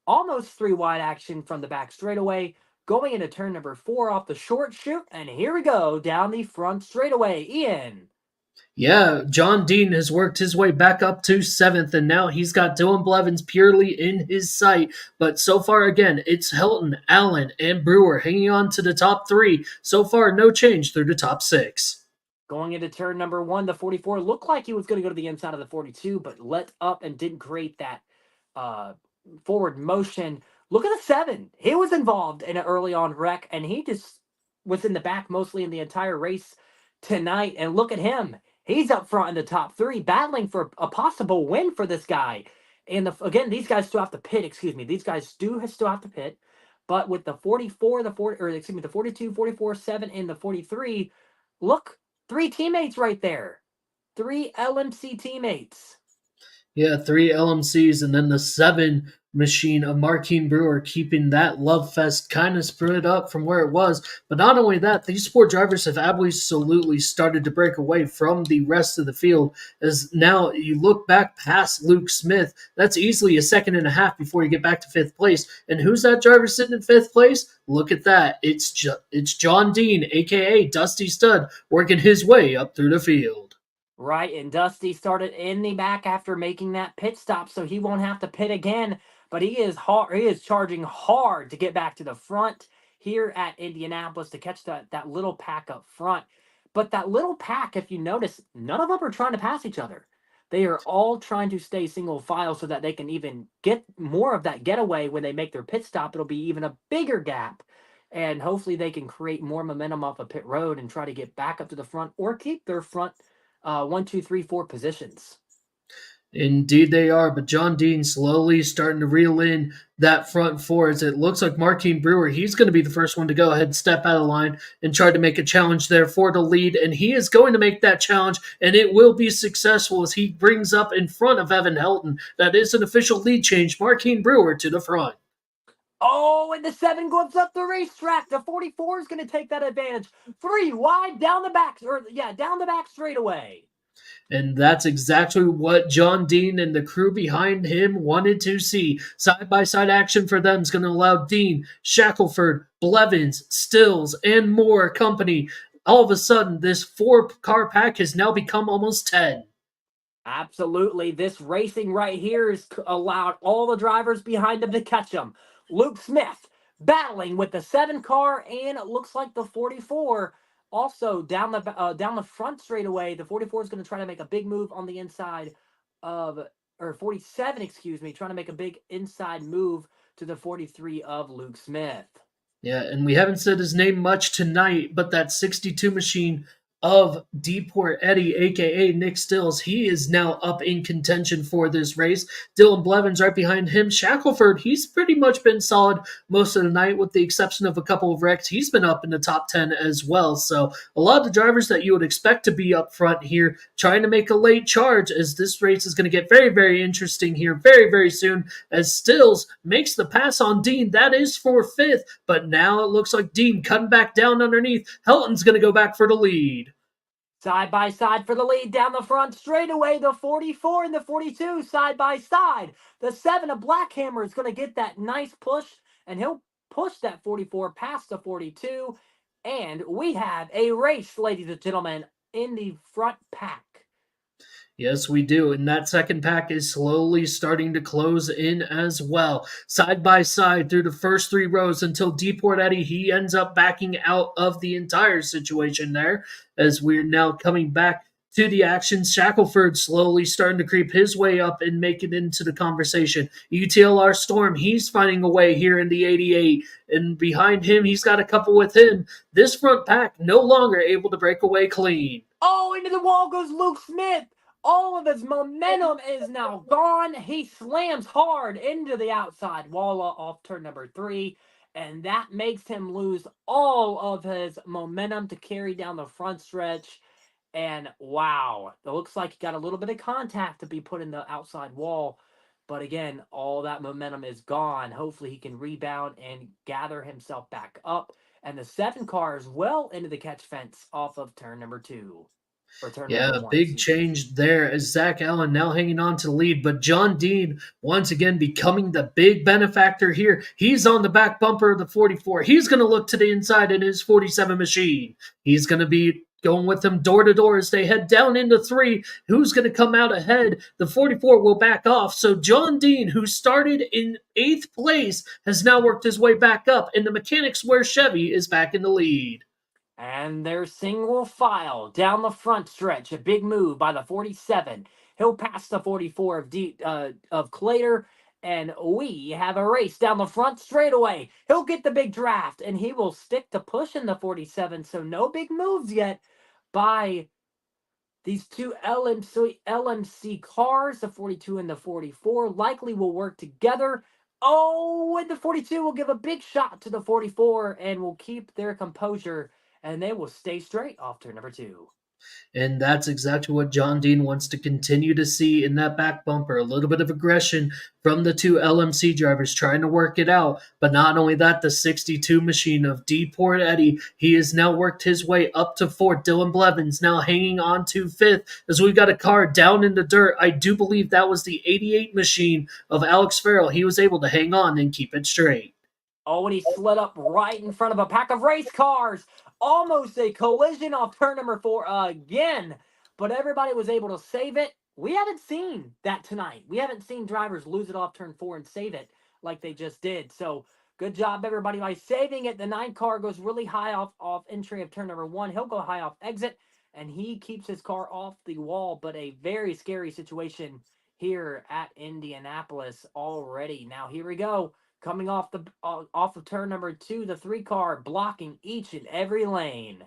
Almost 3 wide action from the back straightaway. Going into turn number 4 off the short chute. And here we go down the front straightaway. Ian. Yeah, John Dean has worked his way back up to 7th, and now he's got Dylan Blevins purely in his sight. But so far, again, it's Helton, Allen, and Brewer hanging on to the top 3. So far, no change through the top 6. Going into turn number 1, the 44 looked like he was going to go to the inside of the 42, but let up and didn't create that forward motion. Look at the 7. He was involved in an early on wreck, and he just was in the back mostly in the entire race tonight. And look at him. He's up front in the top 3, battling for a possible win for this guy. And again, these guys still have to pit. Excuse me, these guys do still have to pit. But with the 44, the 42, 44, 7, and the 43, look, 3 teammates right there. 3 LMC teammates. Yeah, 3 LMCs, and then the 7 machine of Marquine Brewer, keeping that love fest kind of spread up from where it was. But not only that, these 4 drivers have absolutely started to break away from the rest of the field, as now you look back past Luke Smith, that's easily a second and a half before you get back to 5th place. And who's that driver sitting in 5th place? Look at that. It's John Dean, a.k.a. Dusty Stud, working his way up through the field. Right, and Dusty started in the back after making that pit stop, so he won't have to pit again. But he is charging hard to get back to the front here at Indianapolis to catch that little pack up front. But that little pack, if you notice, none of them are trying to pass each other. They are all trying to stay single file so that they can even get more of that getaway when they make their pit stop. It'll be even a bigger gap. And hopefully they can create more momentum off of pit road and try to get back up to the front or keep their front 1, 2, 3, 4 positions. Indeed they are, but John Dean slowly starting to reel in that front 4 as it looks like Marquine Brewer, he's going to be the first one to go ahead and step out of line and try to make a challenge there for the lead, and he is going to make that challenge, and it will be successful as he brings up in front of Evan Helton. That is an official lead change, Marquine Brewer to the front. Oh, and the 7 goes up the racetrack. The 44 is going to take that advantage. 3 wide down the back straightaway. And that's exactly what John Dean and the crew behind him wanted to see. Side-by-side action for them is going to allow Dean, Shackelford, Blevins, Stills, and more company. All of a sudden, this 4-car pack has now become almost 10. Absolutely. This racing right here has allowed all the drivers behind him to catch him. Luke Smith battling with the 7-car, and it looks like the 44 also down the front straightaway. The 44 is going to try to make a big move on the inside of, or 47, excuse me, trying to make a big inside move to the 43 of Luke Smith. Yeah, and we haven't said his name much tonight, but that 62 machine of Deport Eddie, a.k.a. Nick Stills, he is now up in contention for this race. Dylan Blevins right behind him. Shackelford, he's pretty much been solid most of the night with the exception of a couple of wrecks. He's been up in the top 10 as well. So a lot of the drivers that you would expect to be up front here trying to make a late charge as this race is going to get very, very interesting here very, very soon as Stills makes the pass on Dean. That is for 5th, but now it looks like Dean cutting back down underneath. Helton's going to go back for the lead. Side by side for the lead down the front straightaway. The 44 and the 42 side by side. The 7 of Blackhammer is going to get that nice push, and he'll push that 44 past the 42. And we have a race, ladies and gentlemen, in the front pack. Yes, we do. And that second pack is slowly starting to close in as well. Side by side through the first 3 rows until Deport Eddie, he ends up backing out of the entire situation there as we're now coming back to the action. Shackelford slowly starting to creep his way up and make it into the conversation. UTLR Storm, he's finding a way here in the 88. And behind him, he's got a couple with him. This front pack no longer able to break away clean. Oh, into the wall goes Luke Smith. All of his momentum is now gone. He slams hard into the outside wall off turn number 3, and that makes him lose all of his momentum to carry down the front stretch. And wow, it looks like he got a little bit of contact to be put in the outside wall. But again, all that momentum is gone. Hopefully he can rebound and gather himself back up. And the 7 car is well into the catch fence off of turn number 2. Yeah, big change there as Zach Allen now hanging on to the lead, but John Dean once again becoming the big benefactor here. He's on the back bumper of the 44. He's going to look to the inside in his 47 machine. He's going to be going with them door to door as they head down into 3. Who's going to come out ahead? The 44 will back off. So John Dean, who started in 8th place, has now worked his way back up, and the Mechanics Wear Chevy is back in the lead. And they're single file down the front stretch. A big move by the 47. He'll pass the 44 of Clater, and we have a race down the front straightaway. He'll get the big draft, and he will stick to pushing the 47. So no big moves yet by these 2 LMC cars. The 42 and the 44 likely will work together. Oh, and the 42 will give a big shot to the 44 and will keep their composure, and they will stay straight off turn number 2. And that's exactly what John Dean wants to continue to see in that back bumper. A little bit of aggression from the 2 LMC drivers trying to work it out. But not only that, the 62 machine of Deport Eddie, he has now worked his way up to 4th. Dylan Blevins now hanging on to 5th as we've got a car down in the dirt. I do believe that was the 88 machine of Alex Farrell. He was able to hang on and keep it straight. Oh, and he slid up right in front of a pack of race cars. Almost a collision off turn number 4 again. But everybody was able to save it. We haven't seen that tonight. We haven't seen drivers lose it off turn 4 and save it like they just did. So good job, everybody, by saving it. The 9 car goes really high off entry of turn number 1. He'll go high off exit, and he keeps his car off the wall. But a very scary situation here at Indianapolis already. Now, here we go. Coming off of turn number 2, the 3 car blocking each and every lane.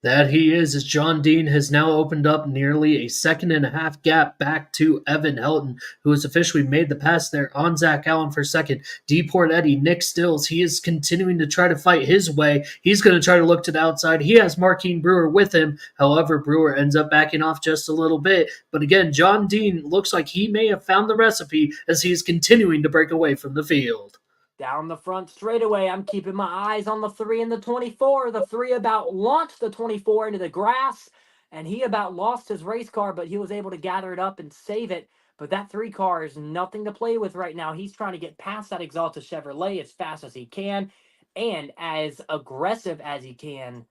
That he is, as John Dean has now opened up nearly a 1.5-second gap back to Evan Helton, who has officially made the pass there on Zach Allen for 2nd. Deport Eddie, Nick Stills, he is continuing to try to fight his way. He's going to try to look to the outside. He has Marquine Brewer with him. However, Brewer ends up backing off just a little bit. But again, John Dean looks like he may have found the recipe as he is continuing to break away from the field. Down the front straightaway, I'm keeping my eyes on the 3 and the 24. The 3 about launched the 24 into the grass. and he about lost his race car, but he was able to gather it up and save it. But that 3 car is nothing to play with right now. He's trying to get past that Exalted Chevrolet as fast as he can and as aggressive as he can.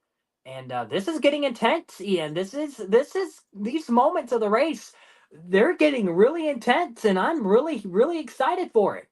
And this is getting intense, Ian. This is these moments of the race, they're getting really intense, and I'm really excited for it.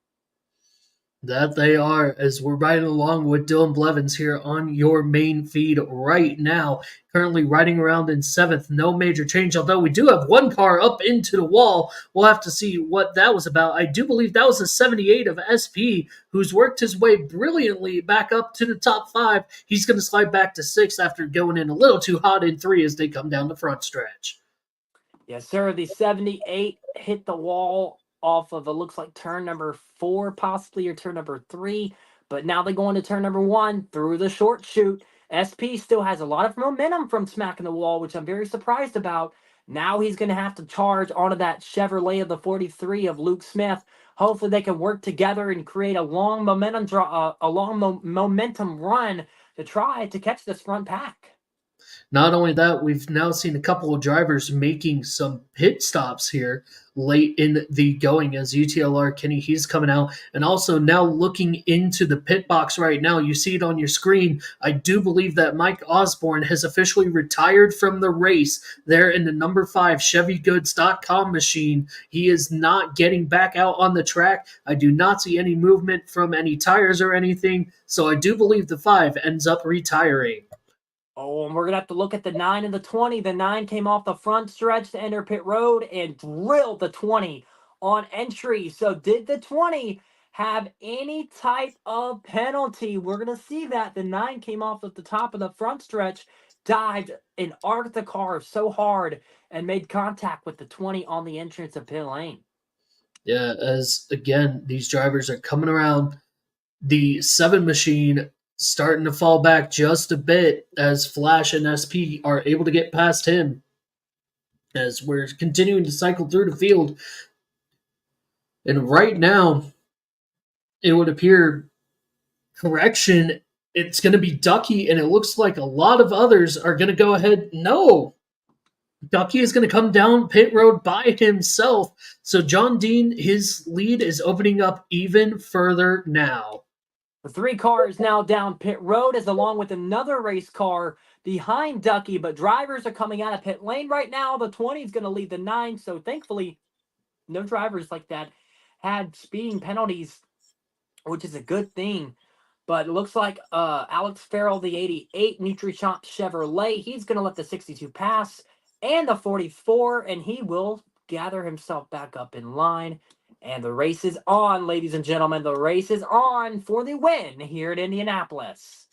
That they are, as we're riding along with Dylan Blevins here on your main feed right now. Currently riding around in 7th, no major change, although we do have one car up into the wall. We'll have to see what that was about. I do believe that was a 78 of SP, who's worked his way brilliantly back up to the top 5. He's going to slide back to 6th after going in a little too hot in 3 as they come down the front stretch. Yes, sir. The 78 hit the wall off of, it looks like turn number 4 possibly, or turn number 3, but now they go into turn number 1 through the short chute. SP still has a lot of momentum from smacking the wall, which I'm very surprised about. Now he's going to have to charge onto that Chevrolet of the 43 of Luke Smith. Hopefully they can work together and create a long momentum momentum run to try to catch this front pack. Not only that, we've now seen a couple of drivers making some pit stops here late in the going as UTLR Kenny, he's coming out. And also now looking into the pit box right now, you see it on your screen. I do believe that Mike Osborne has officially retired from the race there in the number 5 ChevyGoods.com machine. He is not getting back out on the track. I do not see any movement from any tires or anything. So I do believe the 5 ends up retiring. Oh, and we're going to have to look at the 9 and the 20. The 9 came off the front stretch to enter pit road and drilled the 20 on entry. So did the 20 have any type of penalty? We're going to see that. The 9 came off at the top of the front stretch, dived and arced the car so hard and made contact with the 20 on the entrance of pit lane. Yeah, as again, these drivers are coming around. The 7 machine starting to fall back just a bit as Flash and SP are able to get past him as we're continuing to cycle through the field. And right now, it would appear, correction, it's going to be Ducky, and it looks like a lot of others are going to go ahead. No! Ducky is going to come down pit road by himself. So John Dean, his lead is opening up even further now. The 3 cars now down pit road is along with another race car behind Ducky, but drivers are coming out of pit lane right now. The 20 is going to lead the 9, so thankfully no drivers like that had speeding penalties, which is a good thing. But it looks like Alex Farrell, the 88 Nutri-Chomp Chevrolet, he's going to let the 62 pass and the 44, and he will gather himself back up in line. And the race is on, ladies and gentlemen. The race is on for the win here at Indianapolis.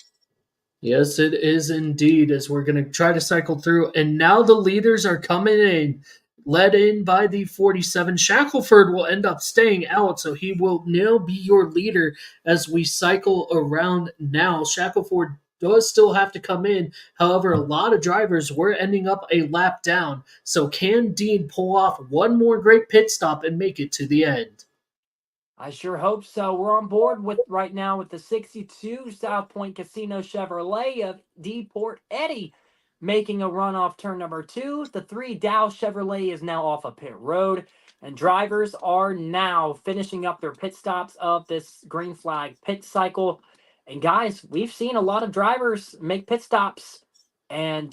Yes, it is indeed, as we're going to try to cycle through. And now the leaders are coming in, led in by the 47. Shackelford will end up staying out, so he will now be your leader as we cycle around now. Shackelford does still have to come in. However, a lot of drivers were ending up a lap down. So can Dean pull off one more great pit stop and make it to the end? I sure hope so. We're on board with right now with the 62 South Point Casino Chevrolet of D. Port Eddy making a run off turn number 2. The 3 Dow Chevrolet is now off of pit road, and drivers are now finishing up their pit stops of this green flag pit cycle. And guys, we've seen a lot of drivers make pit stops, and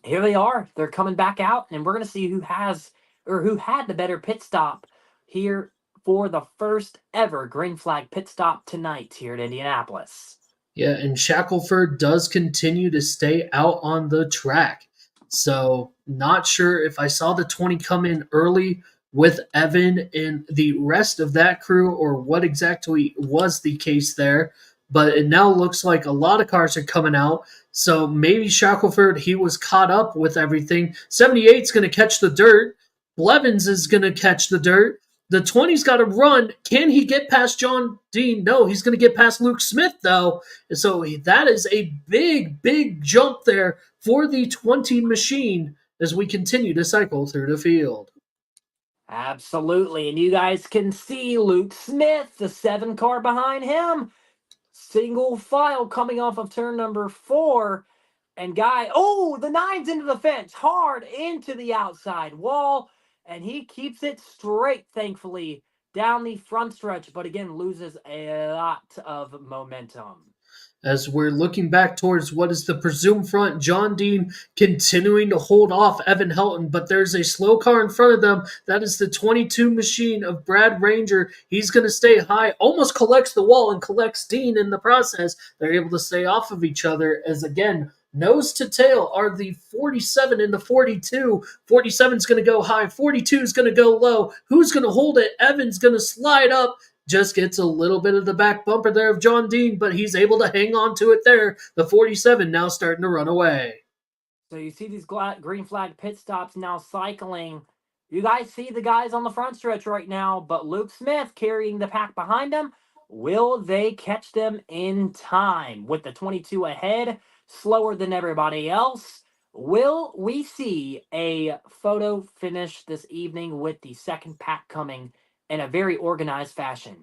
here they are. They're coming back out, and we're going to see who had the better pit stop here for the first ever green flag pit stop tonight here at Indianapolis. Yeah, and Shackelford does continue to stay out on the track. So not sure if I saw the 20 come in early with Evan and the rest of that crew or what exactly was the case there. But it now looks like a lot of cars are coming out. So maybe Shackelford, he was caught up with everything. 78's going to catch the dirt. Blevins is going to catch the dirt. The 20's got to run. Can he get past John Dean? No, he's going to get past Luke Smith, though. So that is a big, big jump there for the 20 machine as we continue to cycle through the field. Absolutely. And you guys can see Luke Smith, the 7 car behind him, single file coming off of turn number 4. And the nine's into the fence, hard into the outside wall, and he keeps it straight, thankfully, down the front stretch, but again, loses a lot of momentum. As we're looking back towards what is the presumed front, John Dean continuing to hold off Evan Helton, but there's a slow car in front of them. That is the 22 machine of Brad Ranger. He's going to stay high, almost collects the wall and collects Dean in the process. They're able to stay off of each other as, again, nose to tail are the 47 and the 42. 47 is going to go high. 42 is going to go low. Who's going to hold it? Evan's going to slide up. Just gets a little bit of the back bumper there of John Dean, but he's able to hang on to it there. The 47 now starting to run away. So you see these green flag pit stops now cycling. You guys see the guys on the front stretch right now, but Luke Smith carrying the pack behind him. Will they catch them in time with the 22 ahead, slower than everybody else? Will we see a photo finish this evening with the second pack coming in a very organized fashion?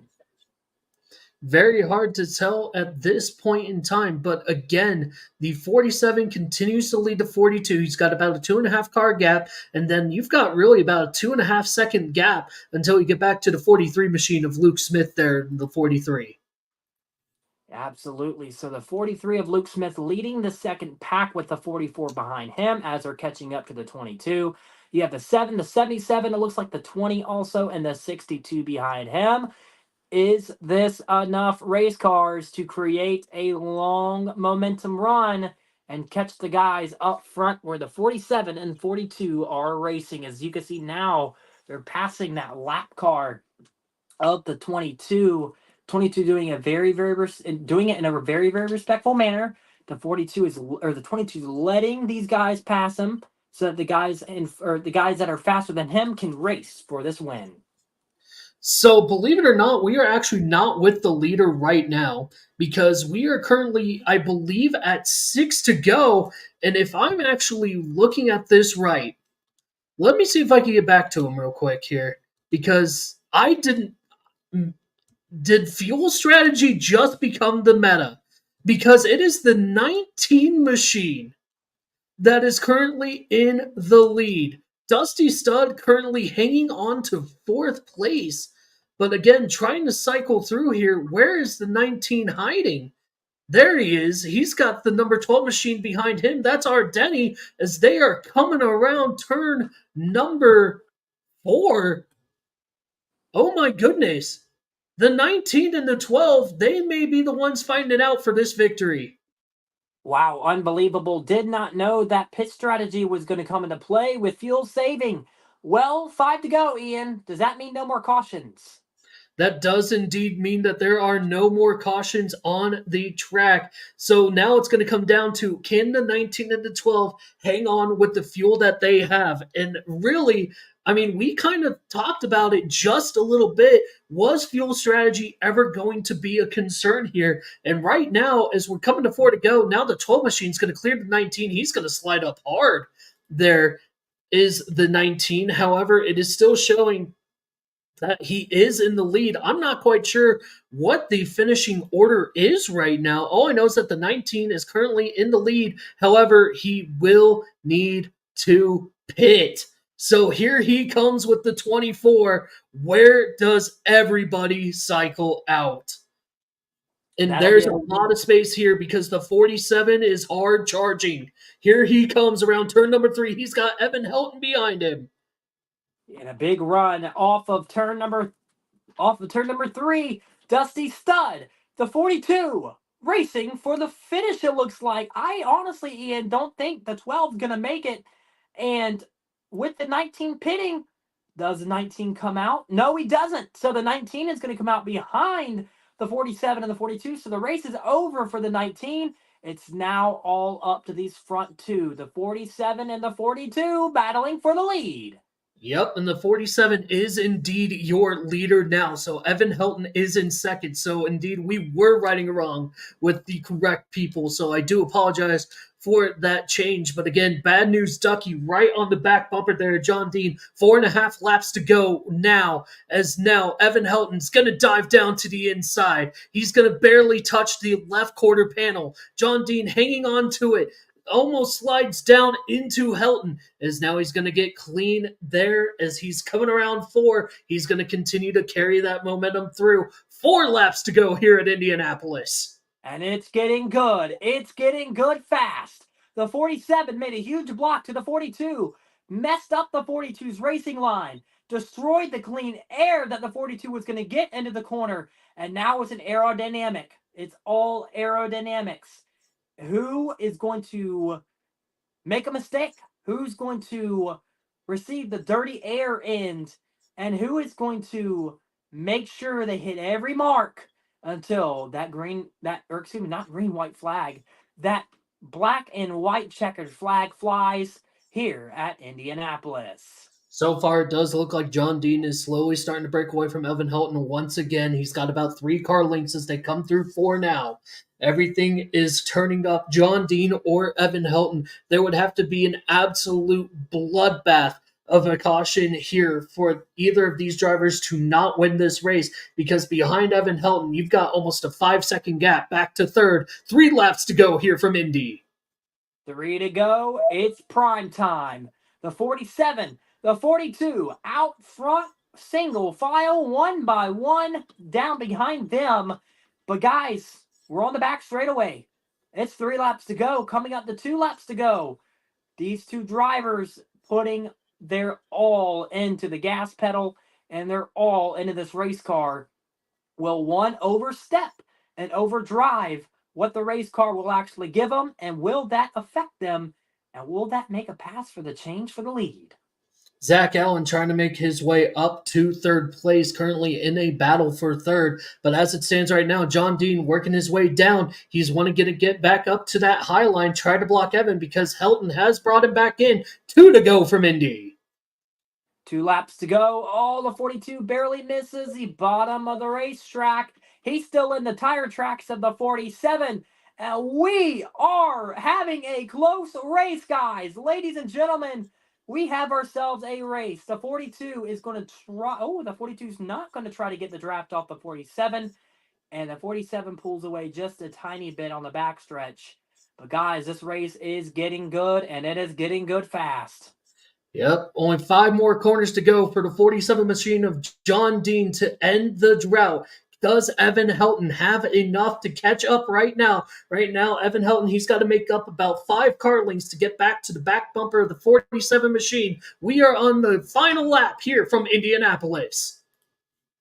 Very hard to tell at this point in time, but again, the 47 continues to lead the 42. He's got about a 2.5 car gap, and then you've got really about a 2.5 second gap until you get back to the 43 machine of Luke Smith there in the 43. Absolutely. So the 43 of Luke Smith leading the second pack with the 44 behind him as they're catching up to the 22. You have the 7, the 77, it looks like the 20 also, and the 62 behind him. Is this enough race cars to create a long momentum run and catch the guys up front where the 47 and 42 are racing? As you can see now, they're passing that lap car of the 22. 22 doing doing it in a very, very respectful manner. The 22 the 22 is letting these guys pass him so that the guys that are faster than him can race for this win. So, believe it or not, we are actually not with the leader right now because we are currently, I believe, at 6 to go. And if I'm actually looking at this right, let me see if I can get back to him real quick here because did fuel strategy just become the meta? Because it is the 19 machine that is currently in the lead. Dusty Stud currently hanging on to 4th place. But again, trying to cycle through here, where is the 19 hiding? There he is. He's got the number 12 machine behind him. That's our Denny as they are coming around turn number 4. Oh my goodness. The 19 and the 12, they may be the ones fighting it out for this victory. Wow, unbelievable. Did not know that pit strategy was going to come into play with fuel saving. Well, 5 to go, Ian. Does that mean no more cautions? That does indeed mean that there are no more cautions on the track. So now it's going to come down to, can the 19 and the 12 hang on with the fuel that they have? And really, I mean, we kind of talked about it just a little bit. Was fuel strategy ever going to be a concern here? And right now, as we're coming to 4 to go, now the 12 machine's going to clear the 19. He's going to slide up hard. There is the 19. However, it is still showing that he is in the lead. I'm not quite sure what the finishing order is right now. All I know is that the 19 is currently in the lead. However, he will need to pit. So here he comes with the 24. Where does everybody cycle out? And there's a lot of space here because the 47 is hard charging. Here he comes around turn number 3. He's got Evan Helton behind him. In a big run off of turn number 3, Dusty Stud, the 42, racing for the finish, it looks like. I honestly, Ian, don't think the 12 is going to make it. And with the 19 pitting, does the 19 come out? No, he doesn't. So the 19 is going to come out behind the 47 and the 42. So the race is over for the 19. It's now all up to these front two, the 47 and the 42, battling for the lead. Yep, and the 47 is indeed your leader now. So Evan Helton is in second. So indeed, we were righting wrong with the correct people. So I do apologize for that change. But again, bad news, Ducky, right on the back bumper there, John Dean. 4.5 laps to go now, as now Evan Helton's going to dive down to the inside. He's going to barely touch the left quarter panel. John Dean hanging on to it. almost slides down into Helton, as now he's going to get clean there as he's coming around 4. He's going to continue to carry that momentum through. 4 laps to go here at Indianapolis. And it's getting good. It's getting good fast. The 47 made a huge block to the 42, messed up the 42's racing line, destroyed the clean air that the 42 was going to get into the corner, and now it's an aerodynamic. It's all aerodynamics. Who is going to make a mistake? Who's going to receive the dirty air end? And who is going to make sure they hit every mark until that white flag, that black and white checkered flag flies here at Indianapolis. So far, it does look like John Dean is slowly starting to break away from Evan Helton once again. He's got about 3 car lengths as they come through 4 now. Everything is turning up. John Dean or Evan Helton, there would have to be an absolute bloodbath of a caution here for either of these drivers to not win this race, because behind Evan Helton, you've got almost a 5-second gap back to 3rd. 3 laps to go here from Indy. 3 to go. It's prime time. The 47, the 42 out front, single file, 1 by 1 down behind them. But guys, we're on the back straightaway. It's 3 laps to go, coming up to 2 laps to go. These 2 drivers putting their all into the gas pedal, and they're all into this race car. Will one overstep and overdrive what the race car will actually give them, and will that affect them, and will that make a pass for the change for the lead? Zach Allen trying to make his way up to 3rd place, currently in a battle for 3rd. But as it stands right now, John Dean working his way down. He's wanting to get back up to that high line, try to block Evan, because Helton has brought him back in. 2 to go from Indy. 2 laps to go. Oh, the 42 barely misses the bottom of the racetrack. He's still in the tire tracks of the 47. And we are having a close race, guys. Ladies and gentlemen, we have ourselves a race. The 42 is going to try. Oh, the 42 is not going to try to get the draft off the 47. And the 47 pulls away just a tiny bit on the backstretch. But guys, this race is getting good, and it is getting good fast. Yep, only 5 more corners to go for the 47 machine of John Dean to end the drought. Does Evan Helton have enough to catch up right now? Right now, Evan Helton, he's got to make up about 5 car lengths to get back to the back bumper of the 47 machine. We are on the final lap here from Indianapolis.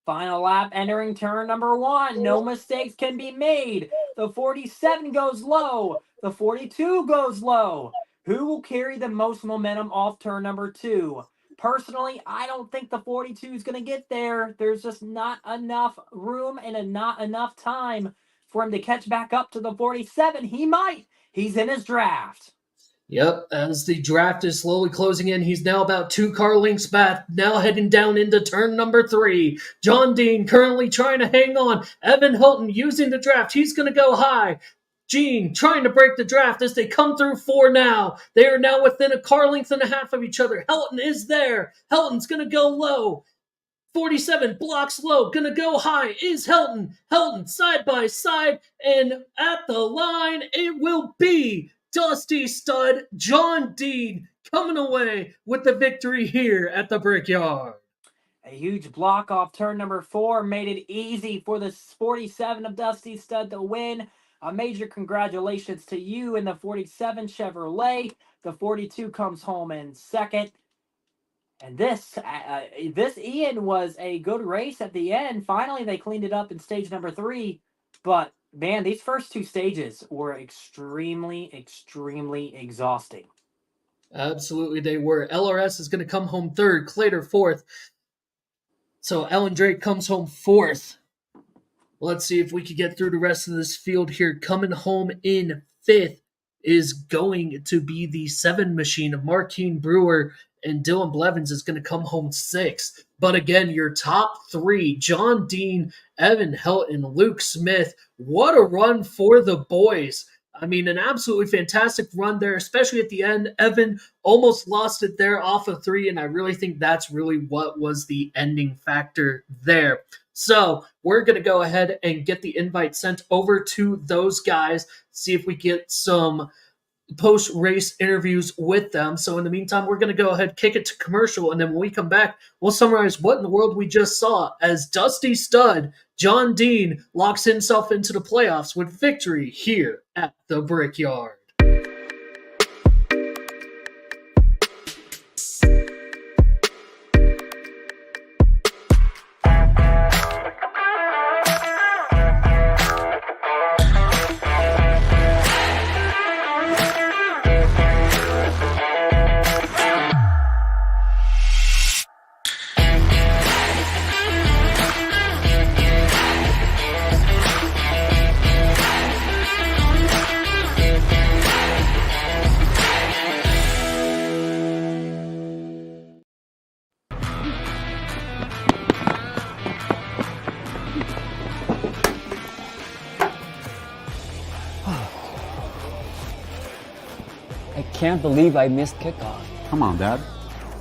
Final lap entering turn number 1. No mistakes can be made. The 47 goes low. The 42 goes low. Who will carry the most momentum off turn number 2? Personally, I don't think the 42 is going to get there. There's just not enough room and not enough time for him to catch back up to the 47. He might. He's in his draft. Yep, as the draft is slowly closing in, he's now about 2 car lengths back, now heading down into turn number 3. John Dean currently trying to hang on. Evan Helton using the draft. He's going to go high. Gene trying to break the draft as they come through 4 now. They are now within a car length and a half of each other. Helton is there. Helton's going to go low. 47 blocks low, going to go high. Is Helton. Helton side by side, and at the line it will be Dusty Stud John Dean coming away with the victory here at the Brickyard. A huge block off turn number 4 made it easy for the 47 of Dusty Stud to win. A major congratulations to you in the 47 Chevrolet. The 42 comes home in 2nd. And this Ian was a good race at the end. Finally, they cleaned it up in stage number 3. But man, these first 2 stages were extremely, extremely exhausting. Absolutely, they were. LRS is going to come home 3rd, Clater 4th. So Ellen Drake comes home 4th. Let's see if we can get through the rest of this field here. Coming home in 5th is going to be the 7 machine of Marquine Brewer, and Dylan Blevins is going to come home 6th. But again, your top 3, John Dean, Evan Helton, Luke Smith. What a run for the boys. I mean, an absolutely fantastic run there, especially at the end. Evan almost lost it there off of 3, and I really think that's really what was the ending factor there. So we're going to go ahead and get the invite sent over to those guys, see if we get some post-race interviews with them. So in the meantime, we're going to go ahead, kick it to commercial, and then when we come back, we'll summarize what in the world we just saw as Dusty Stud John Dean locks himself into the playoffs with victory here at the Brickyard. I can't believe I missed kickoff. Come on, Dad.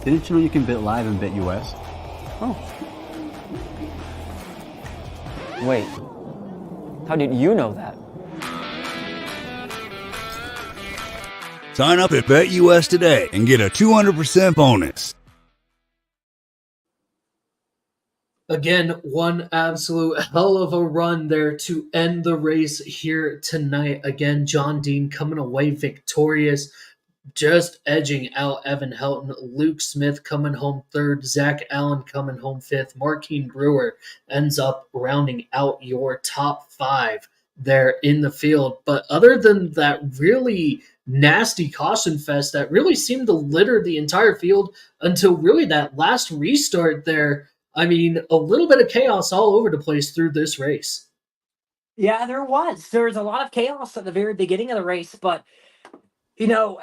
Didn't you know you can bet live and bet US? Oh. Wait. How did you know that? Sign up at BetUS today and get a 200% bonus. Again, one absolute hell of a run there to end the race here tonight. Again, John Dean coming away victorious, just edging out Evan Helton. Luke Smith coming home third. Zach Allen coming home fifth. Marquine Brewer ends up rounding out your top five there in the field. But other than that really nasty caution fest that really seemed to litter the entire field until really that last restart there, I mean, a little bit of chaos all over the place through this race. Yeah, there was. There was a lot of chaos at the very beginning of the race, but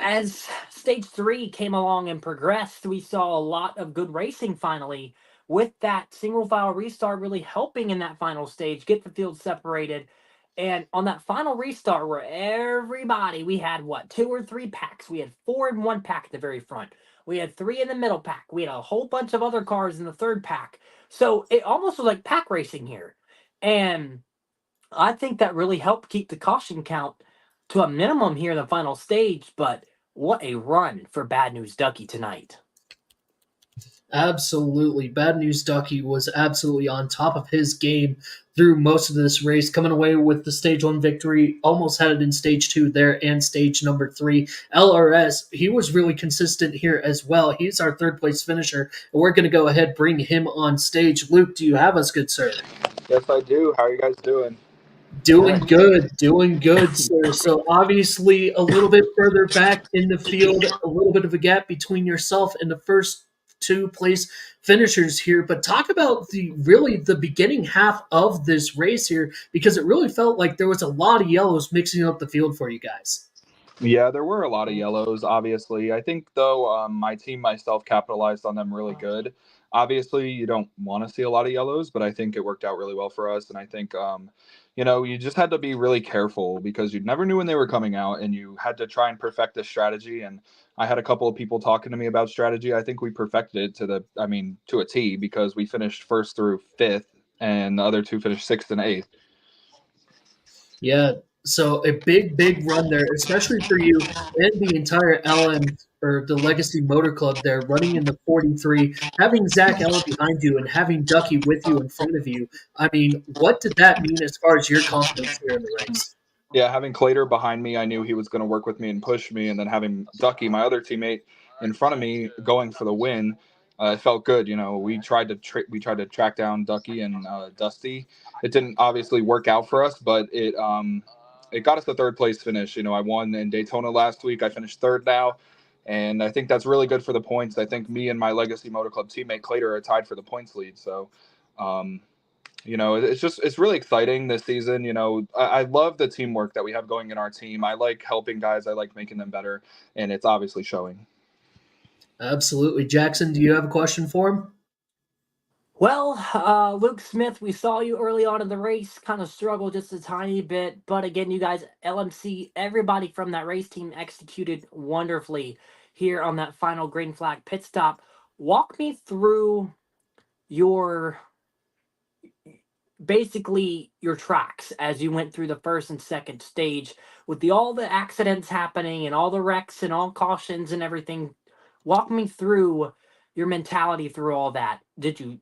as stage 3 came along and progressed, we saw a lot of good racing finally, with that single file restart really helping in that final stage, get the field separated. And on that final restart where we had 2 or 3 packs. We had 4 in one pack at the very front. We had 3 in the middle pack. We had a whole bunch of other cars in the third pack. So it almost was like pack racing here. And I think that really helped keep the caution count to a minimum here in the final stage. But what a run for Bad News Ducky tonight. Absolutely. Bad News Ducky was absolutely on top of his game through most of this race, coming away with the stage 1 victory, almost had it in stage 2 there and stage number 3. LRS, he was really consistent here as well. He's our third place finisher, and we're going to go ahead and bring him on stage. Luke, do you have us, good sir? Yes, I do. How are you guys doing? Doing good, sir. So obviously a little bit further back in the field, a little bit of a gap between yourself and the first 2 place finishers here. But talk about the beginning half of this race here, because it really felt like there was a lot of yellows mixing up the field for you guys. Yeah, there were a lot of yellows, obviously. I think, though, my team, myself, capitalized on them really good. Obviously, you don't want to see a lot of yellows, but I think it worked out really well for us. And I think, you just had to be really careful because you never knew when they were coming out, and you had to try and perfect the strategy. And I had a couple of people talking to me about strategy. I think we perfected it to a T, because we finished first through fifth, and the other 2 finished sixth and eighth. Yeah, so a big run there, especially for you and the entire LM or the Legacy Motor Club there, running in the 43, having Zach Allen behind you and having Ducky with you in front of you. I mean, what did that mean as far as your confidence here in the race? Yeah, having Clater behind me, I knew he was going to work with me and push me, and then having Ducky, my other teammate, in front of me, going for the win, it felt good. We tried to track down Ducky and Dusty. It didn't obviously work out for us, but it got us the third place finish. I won in Daytona last week. I finished third now, and I think that's really good for the points. I think me and my Legacy Motor Club teammate Clater are tied for the points lead. So. It's really exciting this season. I love the teamwork that we have going in our team. I like helping guys. I like making them better, and it's obviously showing. Absolutely. Jackson, do you have a question for him? Well, Luke Smith, we saw you early on in the race kind of struggle just a tiny bit. But again, you guys, LMC, everybody from that race team executed wonderfully here on that final green flag pit stop. Walk me through your basically your tracks as you went through the first and second stage with all the accidents happening and all the wrecks and all cautions and everything. Walk me through your mentality through all that. Did you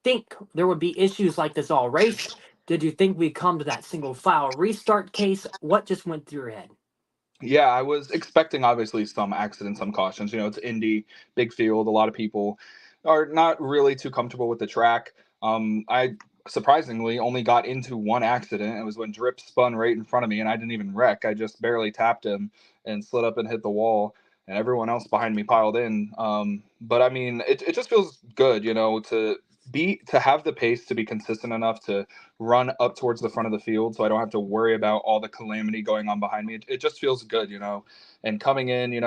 think there would be issues like this all race? Did you think we'd come to that single file restart case? What just went through your head? Yeah, I was expecting obviously some accidents, some cautions. It's Indy, big field. A lot of people are not really too comfortable with the track. I surprisingly only got into one accident. It was when Drip spun right in front of me, and I didn't even wreck. I just barely tapped him and slid up and hit the wall, and everyone else behind me piled in. But I mean, it just feels good, to have the pace to be consistent enough to run up towards the front of the field so I don't have to worry about all the calamity going on behind me. It just feels good, And coming in,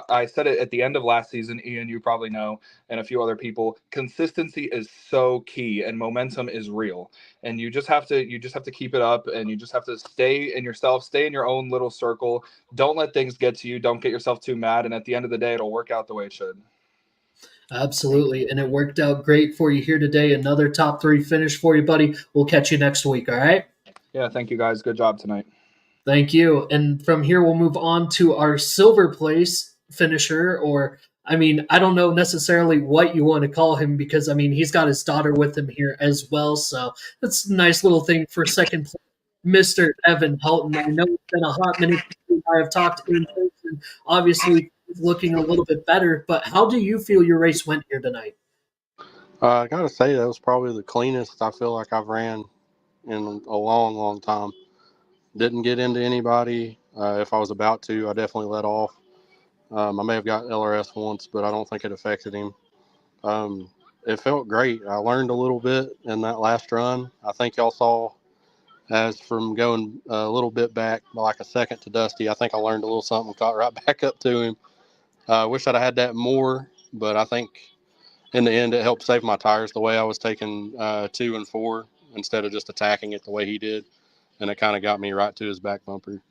I said it at the end of last season, Ian, you probably know, and a few other people, consistency is so key and momentum is real. And you just have to keep it up, and you just have to stay in yourself, stay in your own little circle. Don't let things get to you. Don't get yourself too mad. And at the end of the day, it'll work out the way it should. Absolutely. And it worked out great for you here today. Another top 3 finish for you, buddy. We'll catch you next week. All right. Yeah. Thank you, guys. Good job tonight. Thank you. And from here, we'll move on to our silver place finisher, or I don't know necessarily what you want to call him because, he's got his daughter with him here as well. So that's a nice little thing for second place, Mr. Evan Helton. I know it's been a hot minute since I have talked in person. Obviously, he's looking a little bit better, but how do you feel your race went here tonight? I got to say, that was probably the cleanest I feel like I've ran in a long, long time. Didn't get into anybody. If I was about to, I definitely let off. I may have got LRS once, but I don't think it affected him. It felt great. I learned a little bit in that last run. I think y'all saw, as from going a little bit back, like a second to Dusty, I think I learned a little something, caught right back up to him. I wish I'd have had that more, but I think in the end it helped save my tires the way I was taking 2 and 4 instead of just attacking it the way he did. And it kind of got me right to his back bumper.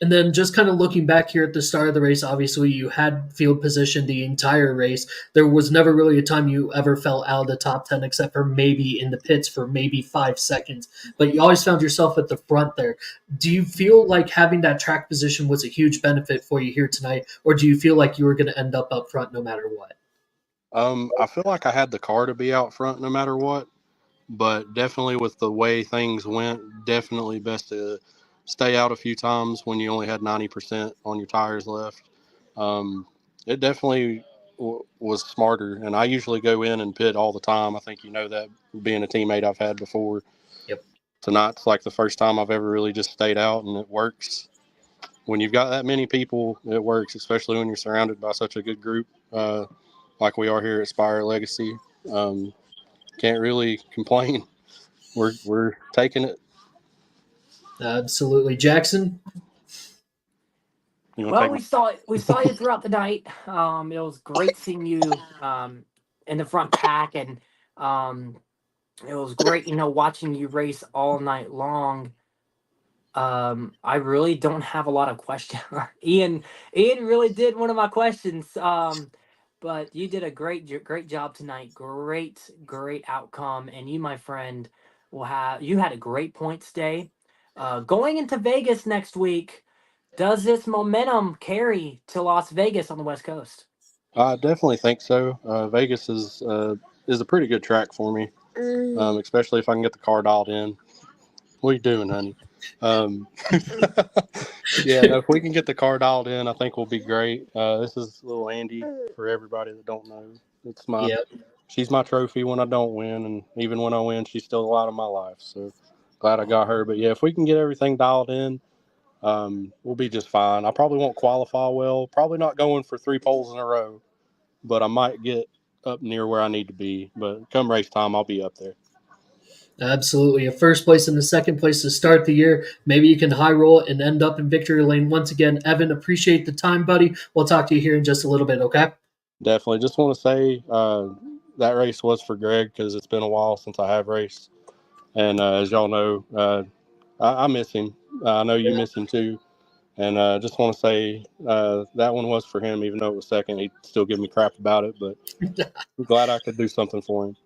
And then just kind of looking back here at the start of the race, obviously you had field position the entire race. There was never really a time you ever fell out of the top 10 except for maybe in the pits for maybe 5 seconds. But you always found yourself at the front there. Do you feel like having that track position was a huge benefit for you here tonight? Or do you feel like you were going to end up front no matter what? I feel like I had the car to be out front no matter what. But definitely with the way things went, definitely best to stay out a few times when you only had 90% on your tires left. It definitely was smarter, and I usually go in and pit all the time. I think you know that, being a teammate I've had before. Yep. Tonight's like the first time I've ever really just stayed out, and it works. When you've got that many people, it works, especially when you're surrounded by such a good group like we are here at Spire Legacy. Can't really complain. We're taking it. Absolutely. Jackson? Well, we saw you throughout the night. It was great seeing you in the front pack, and it was great, watching you race all night long. I really don't have a lot of questions. Ian really did one of my questions. But you did a great job tonight. Great outcome, and you, my friend, you had a great points day. Going into Vegas next week, does this momentum carry to Las Vegas on the West Coast? I definitely think so. Vegas is a pretty good track for me, especially if I can get the car dialed in. What are you doing, honey? Yeah, no, if we can get the car dialed in, I think we'll be great. This is little Andy, for everybody that don't know. She's my trophy when I don't win, and even when I win, she's still a lot of my life. So glad I got her. But yeah, if we can get everything dialed in, we'll be just fine. I probably won't qualify well. Probably not going for 3 poles in a row, but I might get up near where I need to be. But come race time, I'll be up there. Absolutely. A first place and a second place to start the year. Maybe you can high roll and end up in victory lane once again. Evan, appreciate the time, buddy. We'll talk to you here in just a little bit, okay? Definitely. Just want to say that race was for Greg because it's been a while since I have raced. And as y'all know, I miss him. I know you miss him too. And just want to say that one was for him, even though it was second. He'd still give me crap about it, but I'm glad I could do something for him.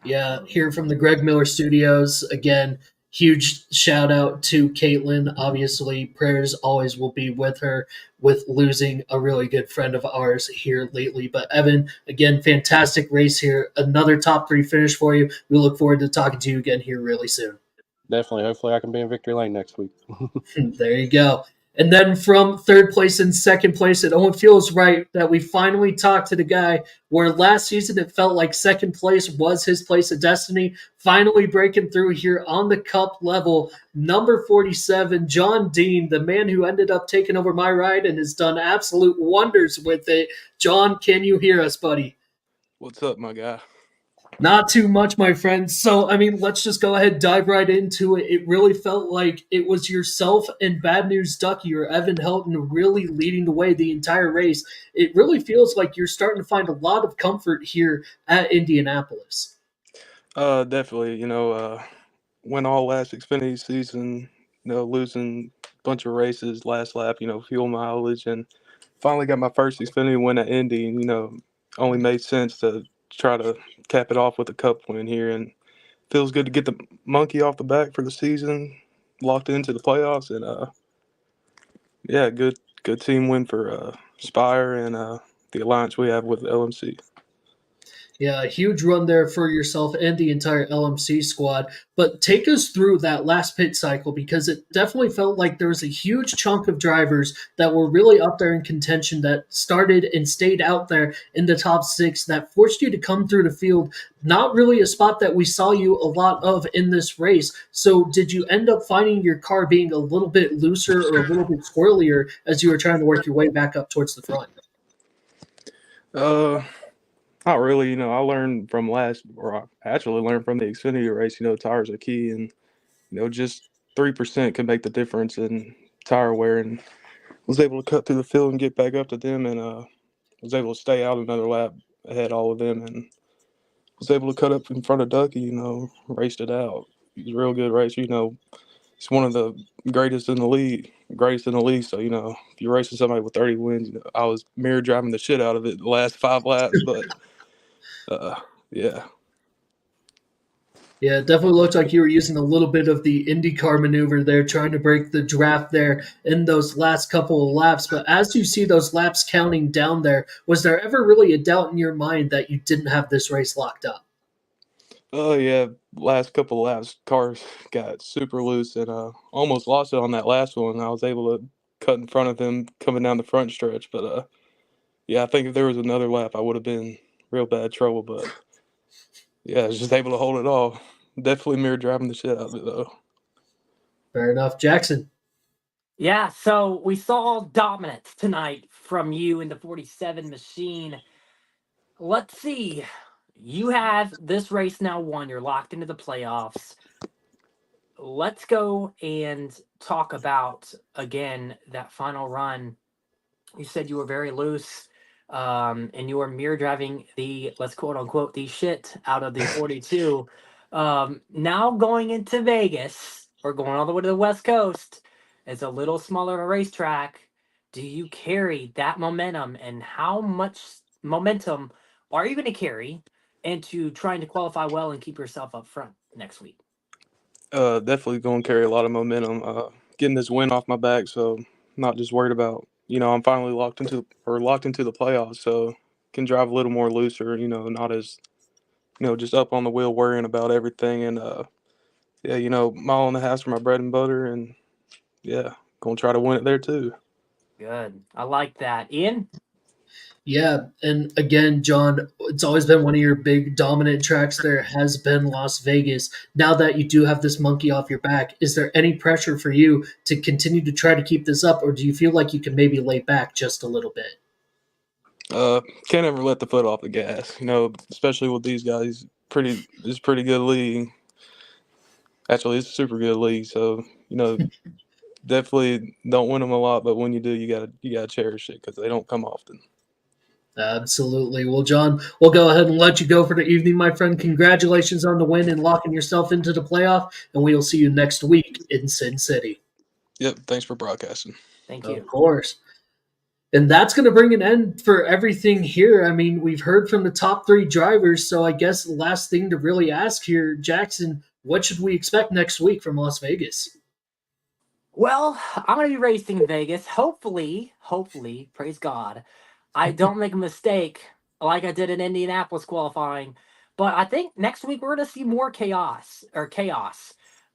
Yeah, here from the Greg Miller Studios. Again, huge shout out to Caitlin. Obviously, prayers always will be with her with losing a really good friend of ours here lately. But Evan, again, fantastic race here. Another top 3 finish for you. We look forward to talking to you again here really soon. Definitely. Hopefully, I can be in victory lane next week. There you go. And then from third place and second place, it only feels right that we finally talked to the guy where last season it felt like second place was his place of destiny. Finally breaking through here on the cup level. Number 47, John Dean, the man who ended up taking over my ride and has done absolute wonders with it. John, can you hear us, buddy? What's up, my guy? Not too much, my friend. So, I mean, let's just go ahead and dive right into it. It really felt like it was yourself and Bad News Ducky or Evan Helton really leading the way the entire race. It really feels like you're starting to find a lot of comfort here at Indianapolis. Definitely. Went all last Xfinity season, losing a bunch of races last lap, fuel mileage, and finally got my first Xfinity win at Indy. Only made sense to try to cap it off with a cup win here, and feels good to get the monkey off the back for the season, locked into the playoffs, and yeah, good team win for Spire and the alliance we have with LMC. Yeah, a huge run there for yourself and the entire LMC squad. But take us through that last pit cycle because it definitely felt like there was a huge chunk of drivers that were really up there in contention that started and stayed out there in the top 6 that forced you to come through the field. Not really a spot that we saw you a lot of in this race. So did you end up finding your car being a little bit looser or a little bit squirrelier as you were trying to work your way back up towards the front? Not really. I learned from I actually learned from the Xfinity race. Tires are key, and just 3% can make the difference in tire wear. And was able to cut through the field and get back up to them, and was able to stay out another lap ahead all of them, and was able to cut up in front of Ducky. Raced it out. It was a real good race. He's one of the greatest in the league. So if you're racing somebody with 30 wins, I was mirror driving the shit out of it the last 5 laps, but. Yeah. Yeah, it definitely looked like you were using a little bit of the IndyCar maneuver there, trying to break the draft there in those last couple of laps. But as you see those laps counting down there, was there ever really a doubt in your mind that you didn't have this race locked up? Oh yeah, last couple of laps, cars got super loose and almost lost it on that last one. I was able to cut in front of them coming down the front stretch, but yeah, I think if there was another lap, I would have been real bad trouble. But yeah, I was just able to hold it all. Definitely mirror driving the shit out of it though. Fair enough. Jackson. Yeah, so we saw dominance tonight from you in the 47 machine. Let's see. You have this race now won. You're locked into the playoffs. Let's go and talk about, again, that final run. You said you were very loose, and you were mirror driving the, let's quote unquote, the shit out of the 42. Now going into Vegas, or going all the way to the West Coast, it's a little smaller of a racetrack. Do you carry that momentum, and how much momentum are you going to carry into trying to qualify well and keep yourself up front next week? Definitely going to carry a lot of momentum. Getting this win off my back, so not just worried about. I'm finally locked into the playoffs, so can drive a little more looser. Not as just up on the wheel worrying about everything. And yeah, mile and a half for my bread and butter, and yeah, gonna try to win it there too. Good. I like that. Ian? Yeah, and again, John, it's always been one of your big dominant tracks there has been Las Vegas. Now that you do have this monkey off your back, is there any pressure for you to continue to try to keep this up, or do you feel like you can maybe lay back just a little bit? Can't ever let the foot off the gas, especially with these guys. It's pretty good league. Actually, it's a super good league, so definitely don't win them a lot, but when you do, you gotta cherish it because they don't come often. Absolutely. Well, John, we'll go ahead and let you go for the evening, my friend. Congratulations on the win and locking yourself into the playoff, and we'll see you next week in Sin City. Yep, thanks for broadcasting. Thank you. Of course. And that's going to bring an end for everything here. I mean, we've heard from the top 3 drivers, so I guess the last thing to really ask here, Jackson, what should we expect next week from Las Vegas? Well, I'm going to be racing in Vegas. Hopefully, praise God, I don't make a mistake like I did in Indianapolis qualifying. But I think next week we're going to see more chaos.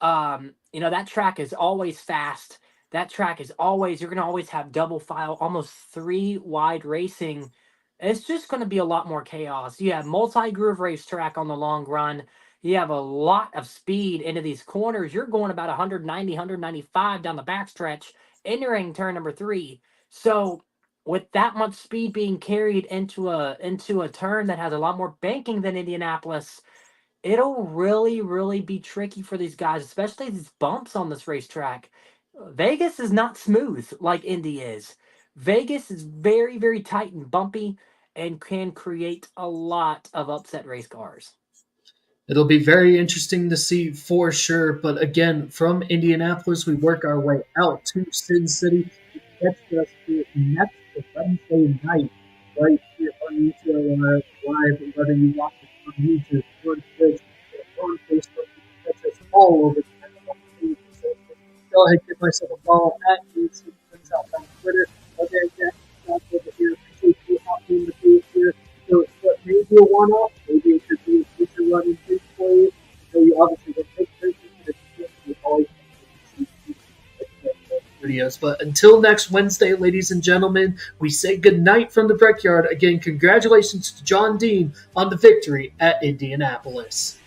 That track is always fast. That track is always, you're going to always have double file, almost 3 wide racing. It's just going to be a lot more chaos. You have multi-groove racetrack on the long run. You have a lot of speed into these corners. You're going about 190, 195 down the backstretch, entering turn number 3. So with that much speed being carried into a turn that has a lot more banking than Indianapolis, it'll really, really be tricky for these guys, especially these bumps on this racetrack. Vegas is not smooth like Indy is. Vegas is very, very tight and bumpy and can create a lot of upset race cars. It'll be very interesting to see for sure. But again, from Indianapolis, we work our way out to Sin City. Catch us here next Wednesday night, right here on UTLR Live, whether you watch it on YouTube, on Twitch, or on Facebook. You can catch us all over the internet. So go ahead, give myself a follow at YouTube out on Twitter. Okay, Jack, over here. Appreciate you hopping in the booth here. So what may be a one-off, maybe it could be a future running thing for you. So you obviously will take attention to the always videos. But until next Wednesday, ladies and gentlemen, we say goodnight from the Brickyard. Again, congratulations to John Dean on the victory at Indianapolis.